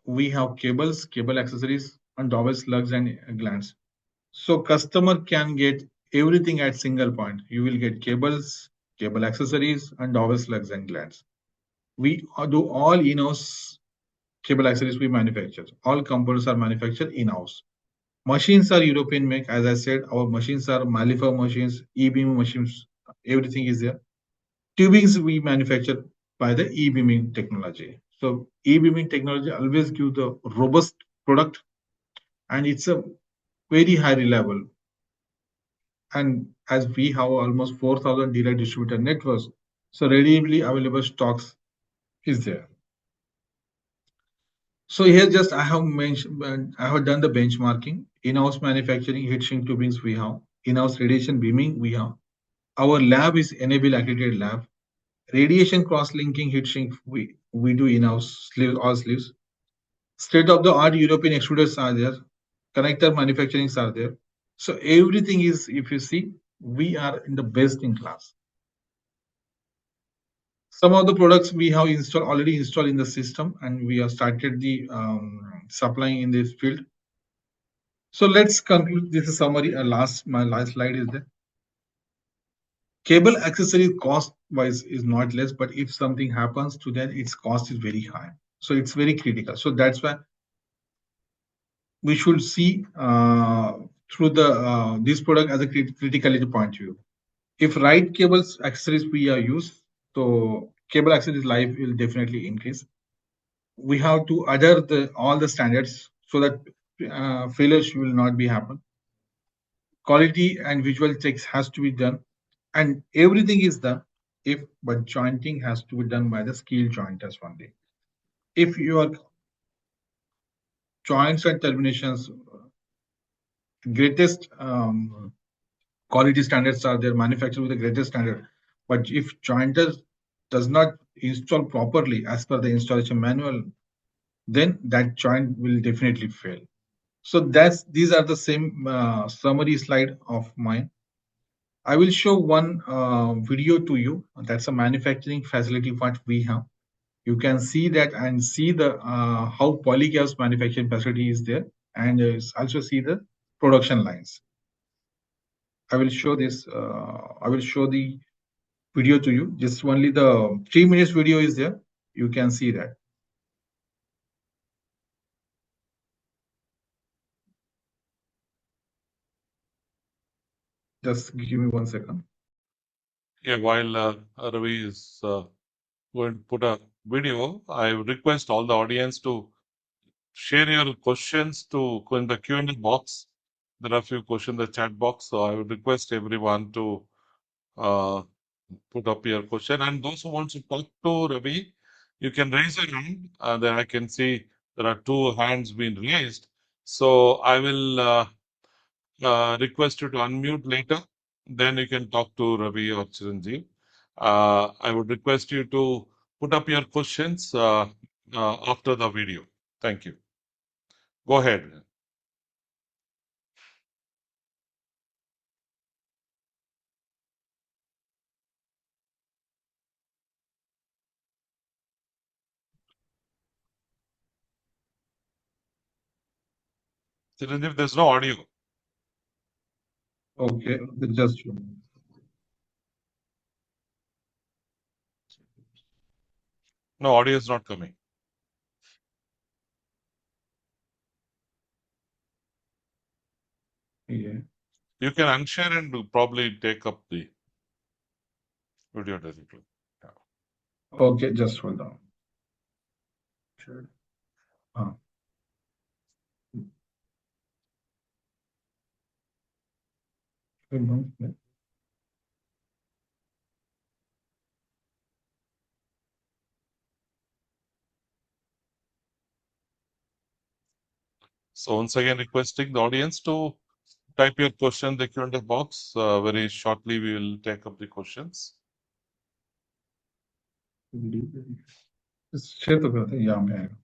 we have cables, cable accessories, and dowel slugs and glands. So customer can get everything at single point. You will get cables, cable accessories, and dowel slugs and glands. We do all in-house cable accessories we manufacture. All components are manufactured in-house. Machines are European make. As I said, our machines are Malifor machines, e-beam machines, everything is there. Tubings we manufacture by the e-beaming technology. So e-beaming technology always gives the robust product, and it's a very high reliable. And as we have almost 4,000 dealer distributor networks, so readily available stocks is there. So here just I have mentioned, I have done the benchmarking. In-house manufacturing heat shrink tubings we have. In-house radiation beaming we have. Our lab is Enable accredited lab. Radiation cross-linking heat shrink we do in-house sleeves, all sleeves. State-of-the-art European extruders are there. Connector manufacturings are there. So everything is, if you see, we are in the best in class. Some of the products we have already installed in the system, and we have started the supplying in this field. So let's conclude this summary. My last slide is there. Cable accessory cost wise is not less, but if something happens to them, its cost is very high. So it's very critical. So that's why we should see through the this product as a criticality point of view. If right cables accessories we are used, so cable accessories life will definitely increase. We have to adhere all the standards so that failures will not be happen. Quality and visual checks has to be done, and everything is done. But jointing has to be done by the skilled jointers only. If your joints and terminations greatest quality standards are there, manufactured with the greatest standard, but if jointers does not install properly as per the installation manual, then that joint will definitely fail. So these are the same summary slide of mine. I will show one video to you. That's a manufacturing facility what we have. You can see that and see the how Polycab's manufacturing facility is there, and also see the production lines. I will show this. I will show the video to you. Just only the 3 minutes video is there. You can see that. Just give me 1 second. Yeah, while Ravi is going to put a video, I would request all the audience to share your questions in the Q&A box. There are a few questions in the chat box, so I would request everyone to put up your question. And those who want to talk to Ravi, you can raise your hand. Then I can see there are 2 hands being raised. So I will request you to unmute later. Then you can talk to Ravi or Chiranjeev. I would request you to put up your questions after the video. Thank you. Go ahead. Chiranjeev, there's no audio. Okay, just No, audio is not coming. yeah. You can unshare and probably take up the video directly. Okay, just hold on. Sure. So once again, requesting the audience to type your question in the Q&A box. Very shortly, we will take up the questions. Share तो करते हैं यहाँ में आएगा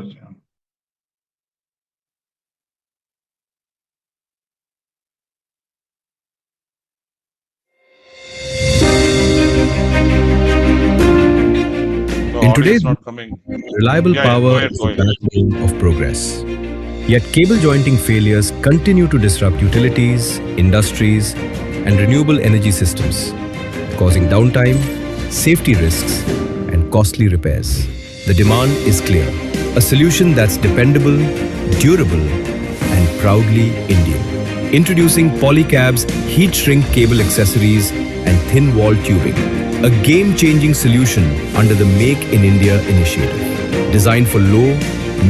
अच्छा No, In audio is today's not coming. reliable Yeah, power go ahead, is go the ahead. backbone of progress. Yet cable jointing failures continue to disrupt utilities, industries, and renewable energy systems, causing downtime, safety risks, and costly repairs. The demand is clear. A solution that's dependable, durable, and proudly Indian. Introducing Polycab's heat shrink cable accessories and thin wall tubing, a game-changing solution under the Make in India initiative. Designed for low,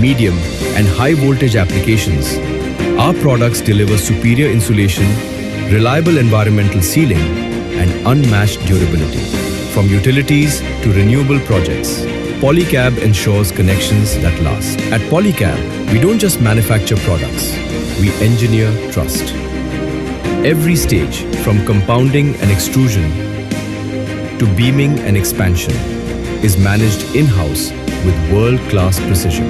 medium, and high voltage applications, Our products deliver superior insulation, reliable environmental sealing, and unmatched durability. From utilities to renewable projects, Polycab ensures connections that last. At Polycab, we don't just manufacture products, we engineer trust. Every stage, from compounding and extrusion to beaming and expansion, is managed in-house with world-class precision.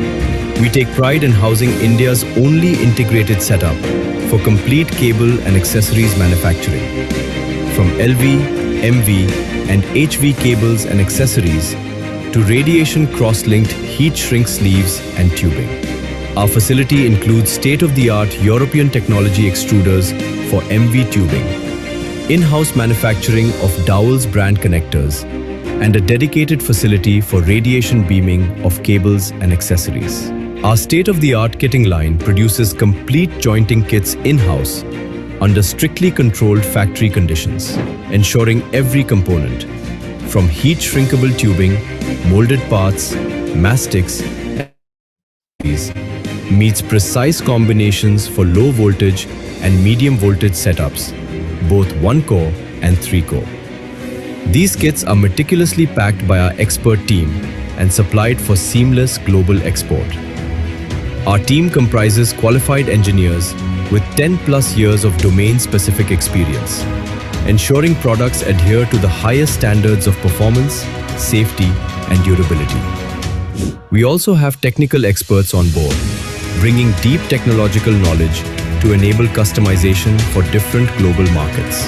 We take pride in housing India's only integrated setup for complete cable and accessories manufacturing. From LV, MV, and HV cables and accessories to radiation cross-linked heat shrink sleeves and tubing. Our facility includes state-of-the-art European technology extruders for MV tubing, in-house manufacturing of Dowell's brand connectors, and a dedicated facility for radiation beaming of cables and accessories. Our state-of-the-art kitting line produces complete jointing kits in-house under strictly controlled factory conditions, ensuring every component, from heat shrinkable tubing, molded parts, mastics, meets precise combinations for low voltage and medium voltage setups, both 1-core and 3-core. These kits are meticulously packed by our expert team and supplied for seamless global export. Our team comprises qualified engineers with 10+ years of domain-specific experience, ensuring products adhere to the highest standards of performance, safety, and durability. We also have technical experts on board, bringing deep technological knowledge to enable customization for different global markets.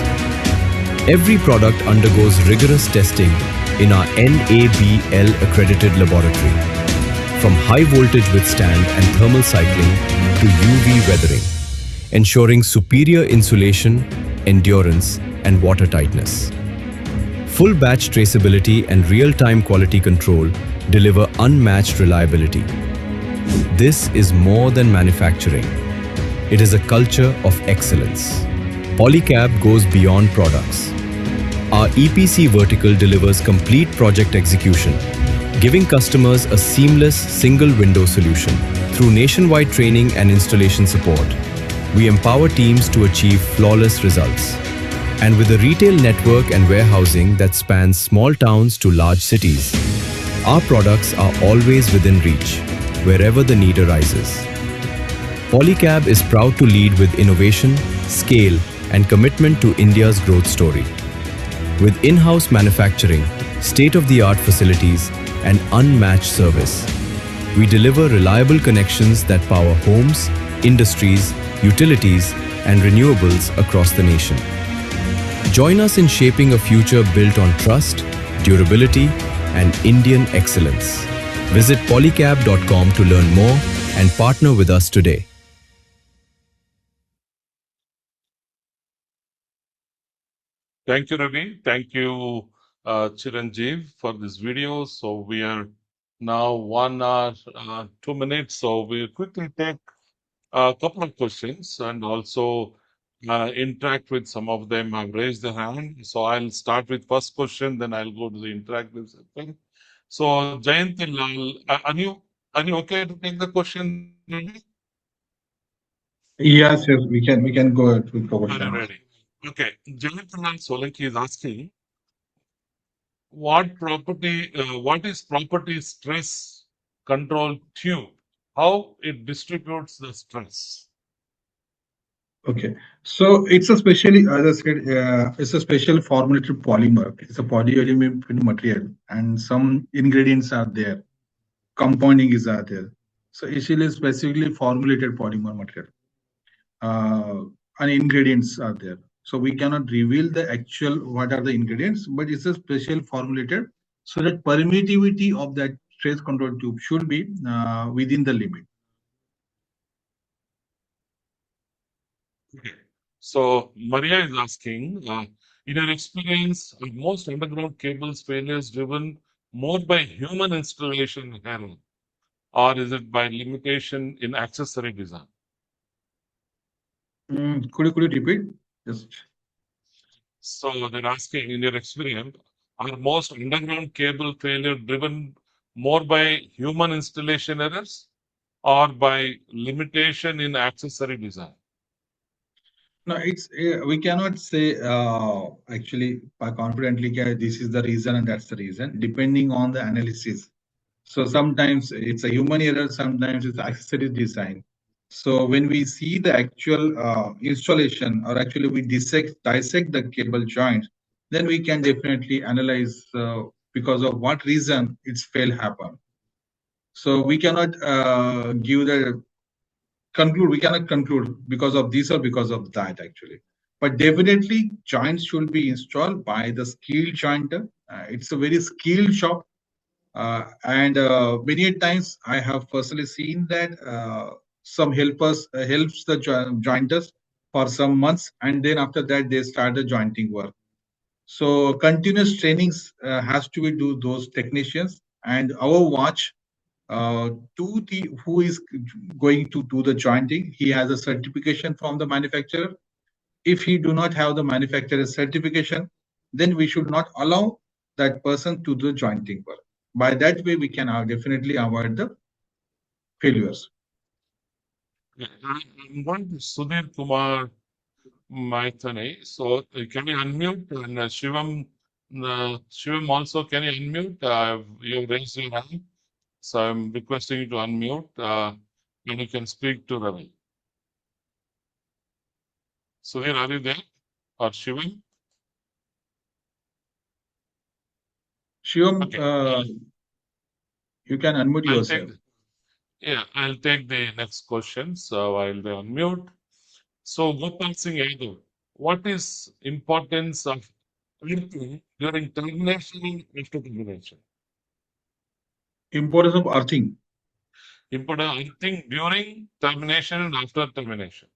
Every product undergoes rigorous testing in our NABL accredited laboratory, from high voltage withstand and thermal cycling to UV weathering, ensuring superior insulation, endurance, and watertightness. Full batch traceability and real-time quality control deliver unmatched reliability. This is more than manufacturing. It is a culture of excellence. Polycab goes beyond products. Our EPC vertical delivers complete project execution, giving customers a seamless single-window solution. Through nationwide training and installation support, we empower teams to achieve flawless results. And with a retail network and warehousing that spans small towns to large cities, our products are always within reach, wherever the need arises. Polycab is proud to lead with innovation, scale, and commitment to India's growth story. With in-house manufacturing, state-of-the-art facilities, and unmatched service, we deliver reliable connections that power homes, industries, utilities, and renewables across the nation. Join us in shaping a future built on trust, durability, and Indian excellence. Visit polycab.com to learn more and partner with us today. Thank you, Ravi. Thank you, Chiranjeev, for this video. So we are now 1 hour, 2 minutes. So we'll quickly take a couple of questions and also interact with some of them. I've raised their hand. So I'll start with first question, then I'll go to the interactive section. So Jayanti Lal, are you okay to take the question, Ravi? Yes, yes, we can go ahead with the Are you questions. ready? Okay. Jayanti Lal Solanki is asking, what is property stress control tube? How it distributes the stress? Okay, so it's a specially, as I said, it's a special formulated polymer. It's a polyaluminum material, and some ingredients are there. Compounding is there. So it's really specifically formulated polymer material, and ingredients are there. So we cannot reveal the actual what are the ingredients, but it's a special formulated so that permittivity of that stress control tube should be within the limit. Okay. So Maria is asking, in your experience, are most underground cables failures driven more by human installation error, or is it by limitation in accessory design? Could you repeat? Yes. So they're asking, in your experience, are most underground cable failure driven more by human installation errors, or by limitation in accessory design? No, it's we cannot say actually confidently this is the reason and that's the reason, depending on the analysis. So sometimes it's a human error, sometimes it's accessory design. So when we see the actual installation, or actually we dissect the cable joint, then we can definitely analyze because of what reason its fail happen. So we cannot give the conclude. We cannot conclude because of this or because of that actually. But definitely joints should be installed by the skilled jointer. It's a very skilled shop. And many a times I have personally seen that some helpers helps the jointers for some months, and then after that they start the jointing work. So continuous trainings has to be do those technicians, and our watch to the who is going to do the jointing. He has a certification from the manufacturer. If he do not have the manufacturer's certification, then we should not allow that person to do the jointing work. By that way, we can definitely avoid the failures. I'm going to Sudhir Kumar Maithane. So can you unmute? And Shivam also, can you unmute? You raised your hand. So I'm requesting you to unmute and you can speak to Ravi. Sudhir, are you there? Or Shivam? Shivam, Okay. you can unmute I'll yourself. I'll take the next question. So while they unmute. So Gopal Singh Yadav, what is importance of earthing during termination and after termination? Importance of earthing. Important earthing during termination and after termination.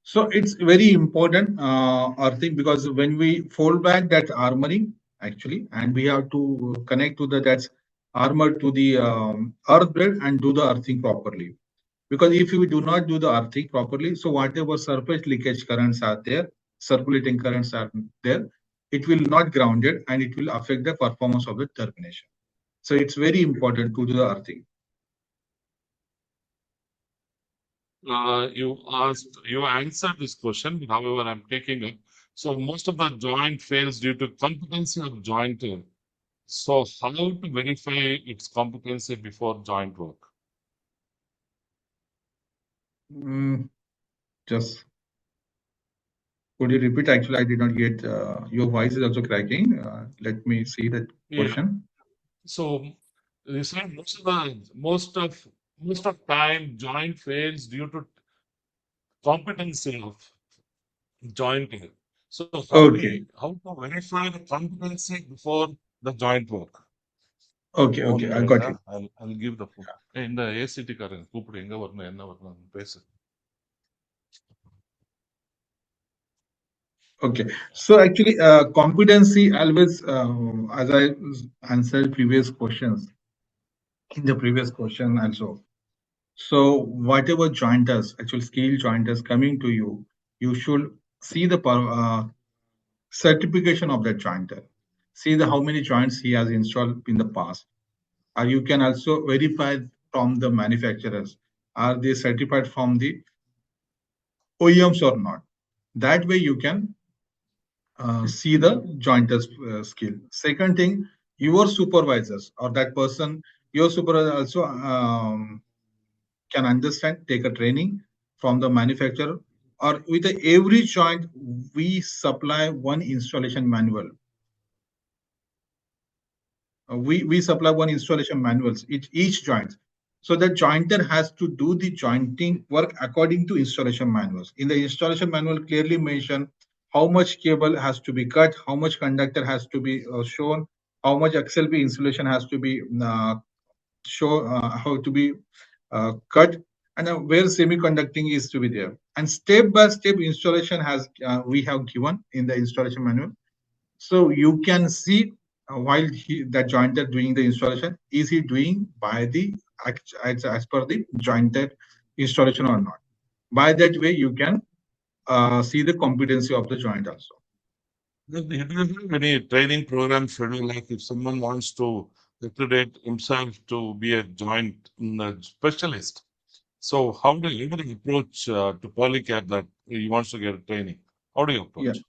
So it's very important earthing, because when we fold back that armoring actually, and we have to connect to the that's armor to the earth bed and do the earthing properly. Because if we do not do the earthing properly, so whatever surface leakage currents are there, circulating currents are there, it will not ground it and it will affect the performance of the termination. So it's very important to do the earthing. You answered this question, however, I'm taking it. So most of the joint fails due to competency of jointer. So how to verify its competency before joint work? Just could you repeat? Actually, I did not get your voice is also cracking. Let me see that question. So you said most of time joint fails due to competency of jointing. So how to verify the competency before the joint work? Okay, I got it. I'll give the phone. In the ACT current, கூப்பிடு எங்க வரணும் என்ன வரணும் பேசு. Okay, so actually, competency always, as I answered previous questions, in the previous question also. So whatever jointers, actual skilled jointers coming to you, you should see the certification of that jointer. See the how many joints he has installed in the past. Or you can also verify from the manufacturers. Are they certified from the OEMs or not? That way you can see the jointer's skill. Second thing, your supervisors or that person, your supervisor also can understand, take a training from the manufacturer, or with every joint we supply one installation manual. We supply one installation manuals each joint. So the jointer has to do the jointing work according to installation manuals. In the installation manual clearly mentioned how much cable has to be cut, how much conductor has to be shown, how much XLP insulation has to be how to be cut, and where semiconducting is to be there. And step-by-step installation has we have given in the installation manual. So you can see while that jointer doing the installation, is he doing by the as per the jointed installation or not? By that way, you can see the competency of the joint also. Do you have any training program schedule? Like if someone wants to accredit himself to be a joint specialist. So how do you approach to Polycab that he wants to get a training? How do you Yeah. approach?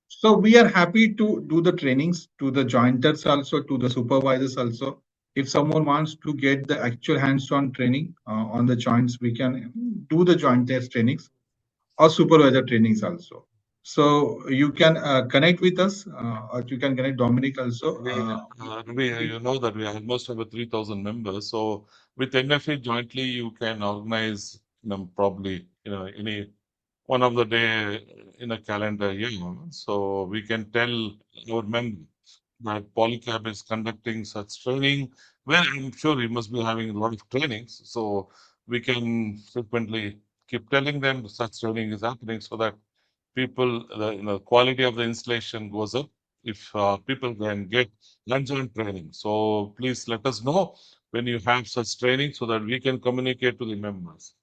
So we are happy to do the trainings to the jointers also, to the supervisors also. If someone wants to get the actual hands-on training on the joints, we can do the jointers trainings or supervisor trainings also. So you can connect with us, or you can connect Dominic also. You know that we almost have a 3,000 members. So with NFA jointly, you can organize, probably, any one of the day in a calendar year. So we can tell our members that Polycab is conducting such training. Well, I'm sure he must be having a lot of trainings. So we can frequently keep telling them such training is happening so that people, the quality of the installation goes up if people can get hands-on training. So please let us know when you have such training so that we can communicate to the members.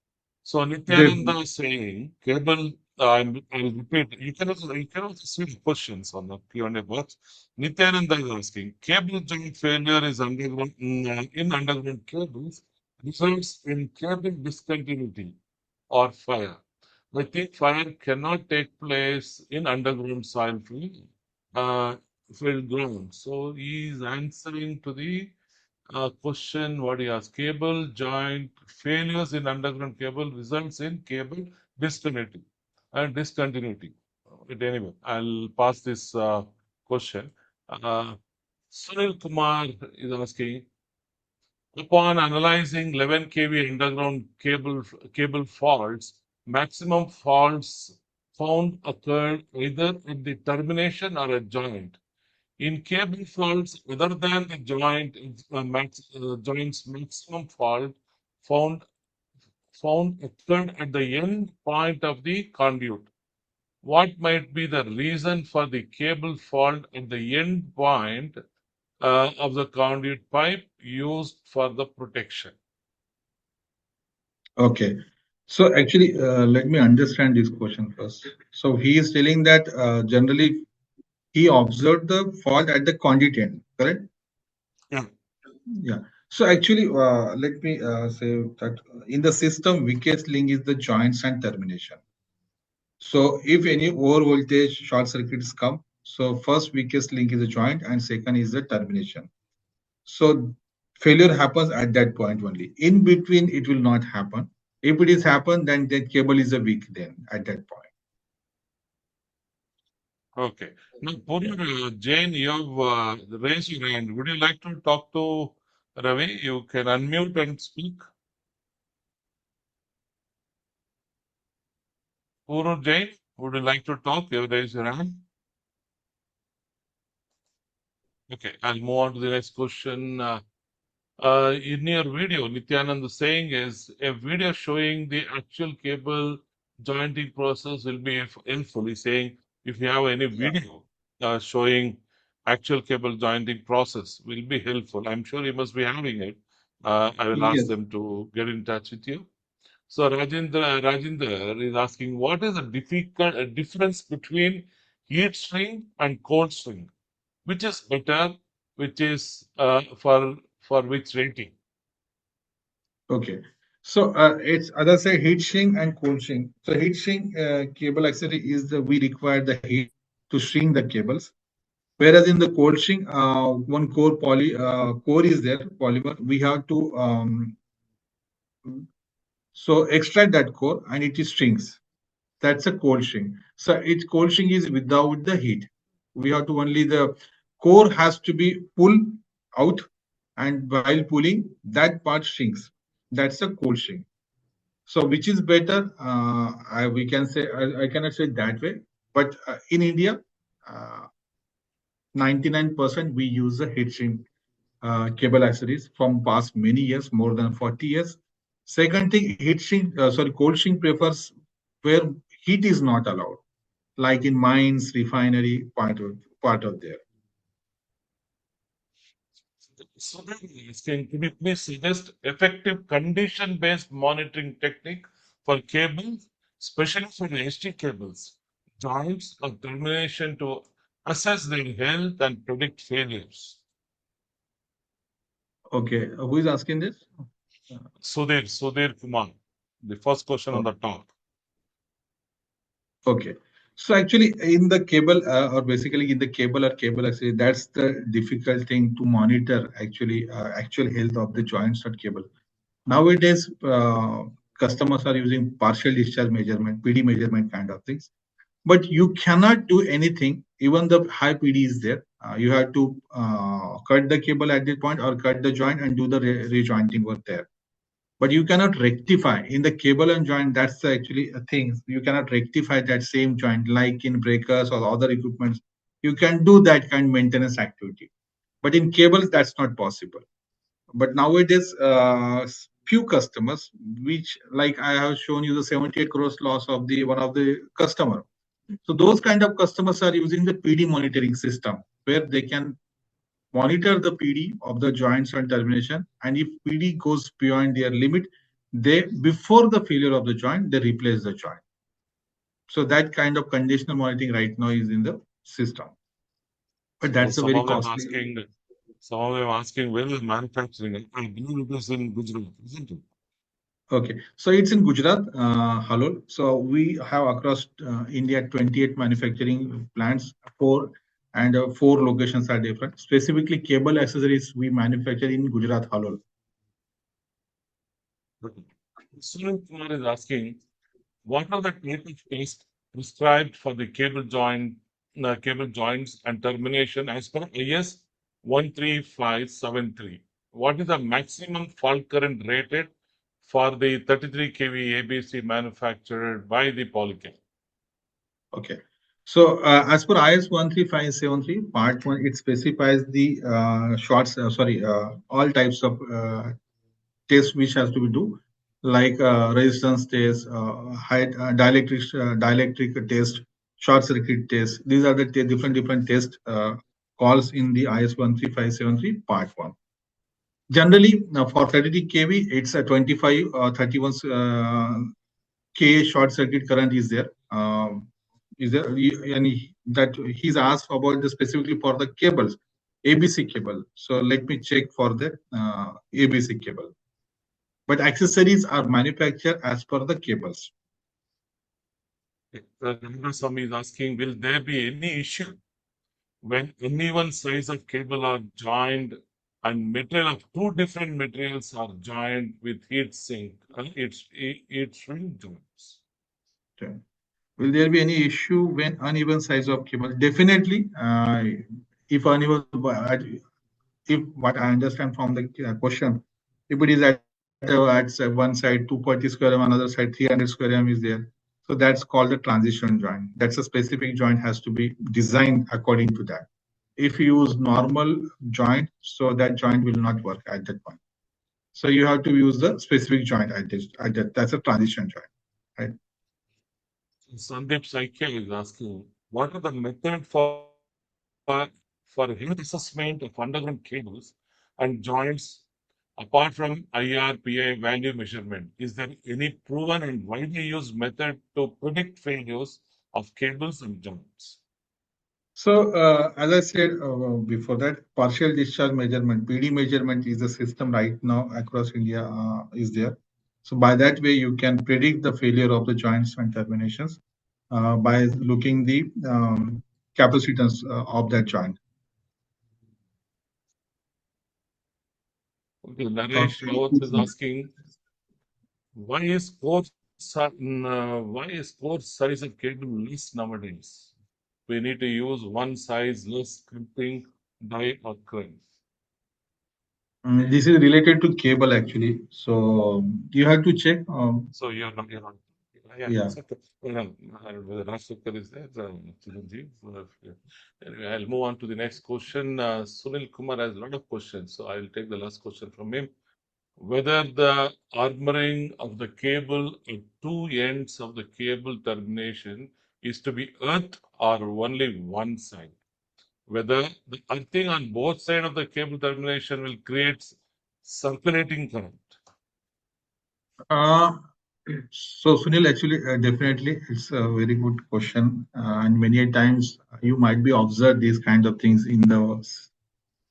So Nityananda is saying cable. I'll repeat. You can also see the questions on the Q&A box. Nityananda is asking, cable joint failure is underground in underground cables results in cable discontinuity or fire. I think fire cannot take place in underground uh, filled ground. So he is answering to the question what he asked. Cable joint failures in underground cable results in cable discontinuity discontinuity. But anyway, I'll pass this question. Uh, Sunil Kumar is asking, upon analyzing 11 kV underground cable faults, maximum faults found occurred either at the termination or a joint. In cable faults, other than the joint's maximum fault found occurred at the end point of the conduit. What might be the reason for the cable fault at the end point of the conduit pipe used for the protection? Okay. So actually, let me understand this question first. So he is telling that generally he observed the fault at the conduit end, correct? Yeah. Yeah. So actually, let me say that in the system, weakest link is the joints and termination. So if any over voltage short circuits come, so first weakest link is the joint and second is the termination. So failure happens at that point only. In between, it will not happen. If it is happen, then that cable is a weak then at that point. Okay. Now, Yeah. Purur, Jane, you have raised your hand. Would you like to talk to Ravi? You can unmute and speak. Purur Jain, would you like to talk? You have raised your hand. Okay, I'll move on to the next question. In your video, Nityanand, the saying is a video showing the actual cable jointing process will be helpful. He's saying if you have any Yeah. video showing actual cable jointing process will be helpful. I'm sure you must be having it. I will ask Yes. them to get in touch with you. So Rajinder is asking, what is the difference between heat shrink and cold shrink? Which is better? Which is for which rating? Okay. So it's as I say, heat shrink and cold shrink. So heat shrink cable actually is the we require the heat to shrink the cables. Whereas in the cold shrink, one core is there polymer. We have to so extract that core and it is shrinks. That's a cold shrink. So it cold shrink is without the heat. We have to only the core has to be pulled out, and while pulling, that part shrinks. That's a cold shrink. So which is better? We can say I cannot say that way, but in India, 99% we use the heat shrink cable accessories from past many years, more than 40 years. Second thing, cold shrink prefers where heat is not allowed, like in mines, refinery, part of there. So then, could you please suggest effective condition-based monitoring technique for cables, especially for the ST cables, joints or termination to assess their health and predict failures? Okay, who is asking this? Sudhir Kumar. The first question on Oh, the top. okay. So actually, in the cable, or basically in the cable or cable accessory, that's the difficult thing to monitor. Actually, actual health of the joints or cable. Nowadays, customers are using partial discharge measurement, PD measurement kind of things. But you cannot do anything. Even the high PD is there. You have to cut the cable at this point or cut the joint and do the rejointing work there. But you cannot rectify in the cable and joint. That's actually a thing. You cannot rectify that same joint like in breakers or other equipments. You can do that kind of maintenance activity. But in cables, that's not possible. But nowadays, few customers, which like I have shown you the 78 crores loss of the one of the customer. So those kind of customers are using the PD monitoring system where they can monitor the PD of the joints and termination. And if PD goes beyond their limit, they before the failure of the joint, they replace the joint. So that kind of conditional monitoring right now is in the system. But So that's a very costly. some of them asking where is manufacturing? I believe it is in Gujarat, isn't it? Okay, so it's in Gujarat, Halol. So we have across India 28 manufacturing plants, four locations are different. Specifically, cable accessories we manufacture in Gujarat, Halol. Okay. Sunil Kumar is asking, what are the type of tests prescribed for the cable joints and termination as per IS 13573? What is the maximum fault current rated for the 33 kV ABC manufactured by the Polycab? Okay. So as per IS 13573, part 1, it specifies the all types of tests which has to be do, like resistance test, dielectric test, short circuit test. These are the different test calls in the IS 13573 part 1. Generally, for 33 kV, it's a 25 31 K short circuit current is there. Is there any that he's asked about the specifically for the cables, ABC cable. So let me check for the ABC cable. But accessories are manufactured as per the cables. Swami is asking, will there be any issue when uneven size of cable are joined and material of two different materials are joined with heat sink? It's shrink joints. Okay. Will there be any issue when uneven size of cable? Definitely, if uneven, if what I understand from the question, if it is at one side 240 square m, another side 300 square m is there. So that's called the transition joint. That's a specific joint has to be designed according to that. If you use normal joint, so that joint will not work at that point. So you have to use the specific joint at that. That's a transition joint, right? Sandeep Saikya is asking, what are the method for health assessment of underground cables and joints apart from IRPA value measurement? Is there any proven and widely used method to predict failures of cables and joints? So, as I said before that, partial discharge measurement, PD measurement is a system right now across India is there. So by that way, you can predict the failure of the joints and terminations by looking the capacitance of that joint. Okay, Naresh Rawat is asking, why is core size of cable less nowadays? We need to use one size less crimping, die or crimp. This is related to cable actually. So you have to check. So you're not. Yeah, Yeah. it's okay. Whether Raj Sukkar is there, Chiranjeev. Anyway, I'll move on to the next question. Sunil Kumar has a lot of questions, so I'll take the last question from him. Whether the armoring of the cable at two ends of the cable termination is to be earthed or only one side. Whether the earthing on both sides of the cable termination will create circulating current. So Sunil, actually, definitely, it's a very good question, and many a times you might be observed these kind of things in the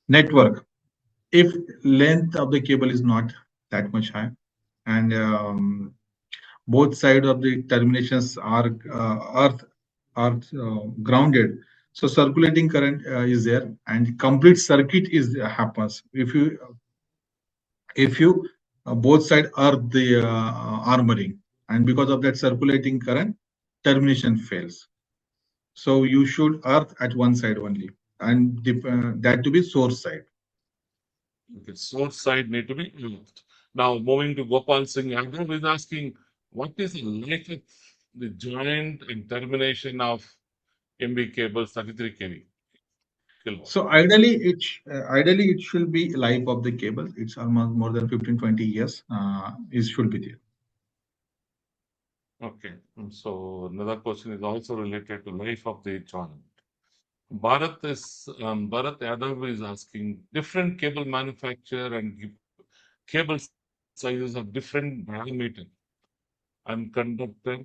network. if length of the cable is not that much high, and both sides of the terminations are grounded, so circulating current is there, and complete circuit is happens if you both side are the armoring, and because of that circulating current, termination fails. So you should earth at one side only, and that to be source side. Okay, source side need to be removed. Now, moving to Gopal Singh Yadav is asking, what is the life of the joint and termination of MB cable 33 kV kilowatt? So ideally it should be life of the cable. It's almost more than 15-20 years. It should be there. Okay, so another question is also related to life of the joint. Bharat Yadav is asking, different cable manufacturer and cable sizes have different diameter and conductor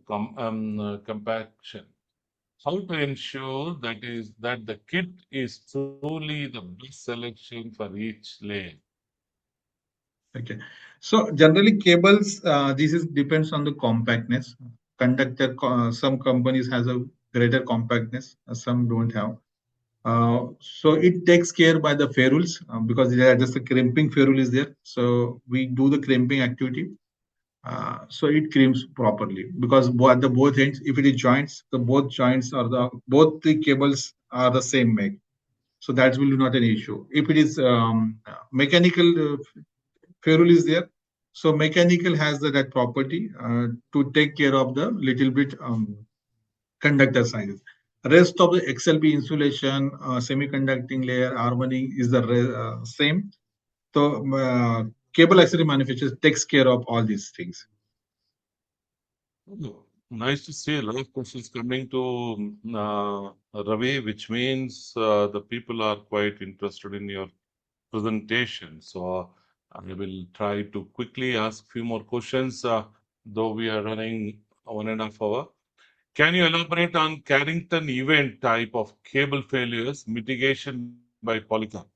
compaction. How to ensure that the kit is truly the best selection for each layer? Okay. So generally cables, this is depends on the compactness. Conductor, some companies has a greater compactness, some don't have. So it takes care by the ferrules because there are just a crimping ferrule is there. So we do the crimping activity. So it crimps properly because at the both ends, if it is joints, the both joints are both the cables are the same make. So that will be not an issue. If it is mechanical ferrule is there, so mechanical has that property to take care of the little bit conductor sizes. Rest of the XLP insulation, semiconducting layer, armoring is the same. So cable accessory manufacturers takes care of all these things. Nice to see a lot of questions coming to Ravi, which means the people are quite interested in your presentation. So I will try to quickly ask a few more questions, though we are running 1.5 hours. Can you elaborate on Carrington event type of cable failures mitigation by Polycab?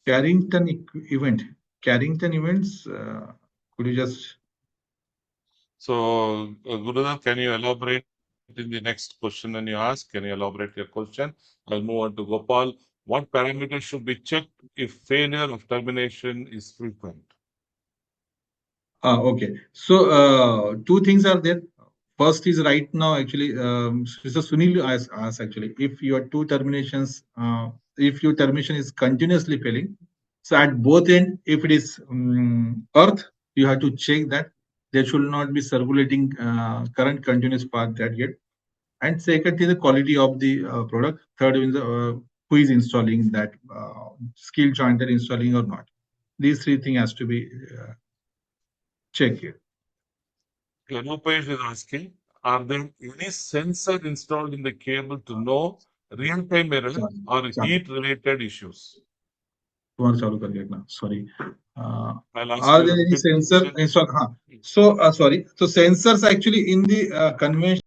Carrington event. Carrington events, could you just... So, Gurudev, can you elaborate in the next question when you ask? Can you elaborate your question? I'll move on to Gopal. What parameters should be checked if failure of termination is frequent? Okay. So two things are there. First is right now actually, Mr. Sunil asked actually, if your two terminations, if your termination is continuously failing, so at both end, if it is earth, you have to check that there should not be circulating current continuous path that yet. And second is the quality of the product. Third is who is installing that skill jointer installing or not. These three things has to be checked here. Ganupesh is asking, are there any sensor installed in the cable to know real-time error or heat-related issues? Sorry. I'll ask Are you there any repeat sensor question. installed? So sorry. So sensors actually in the conventional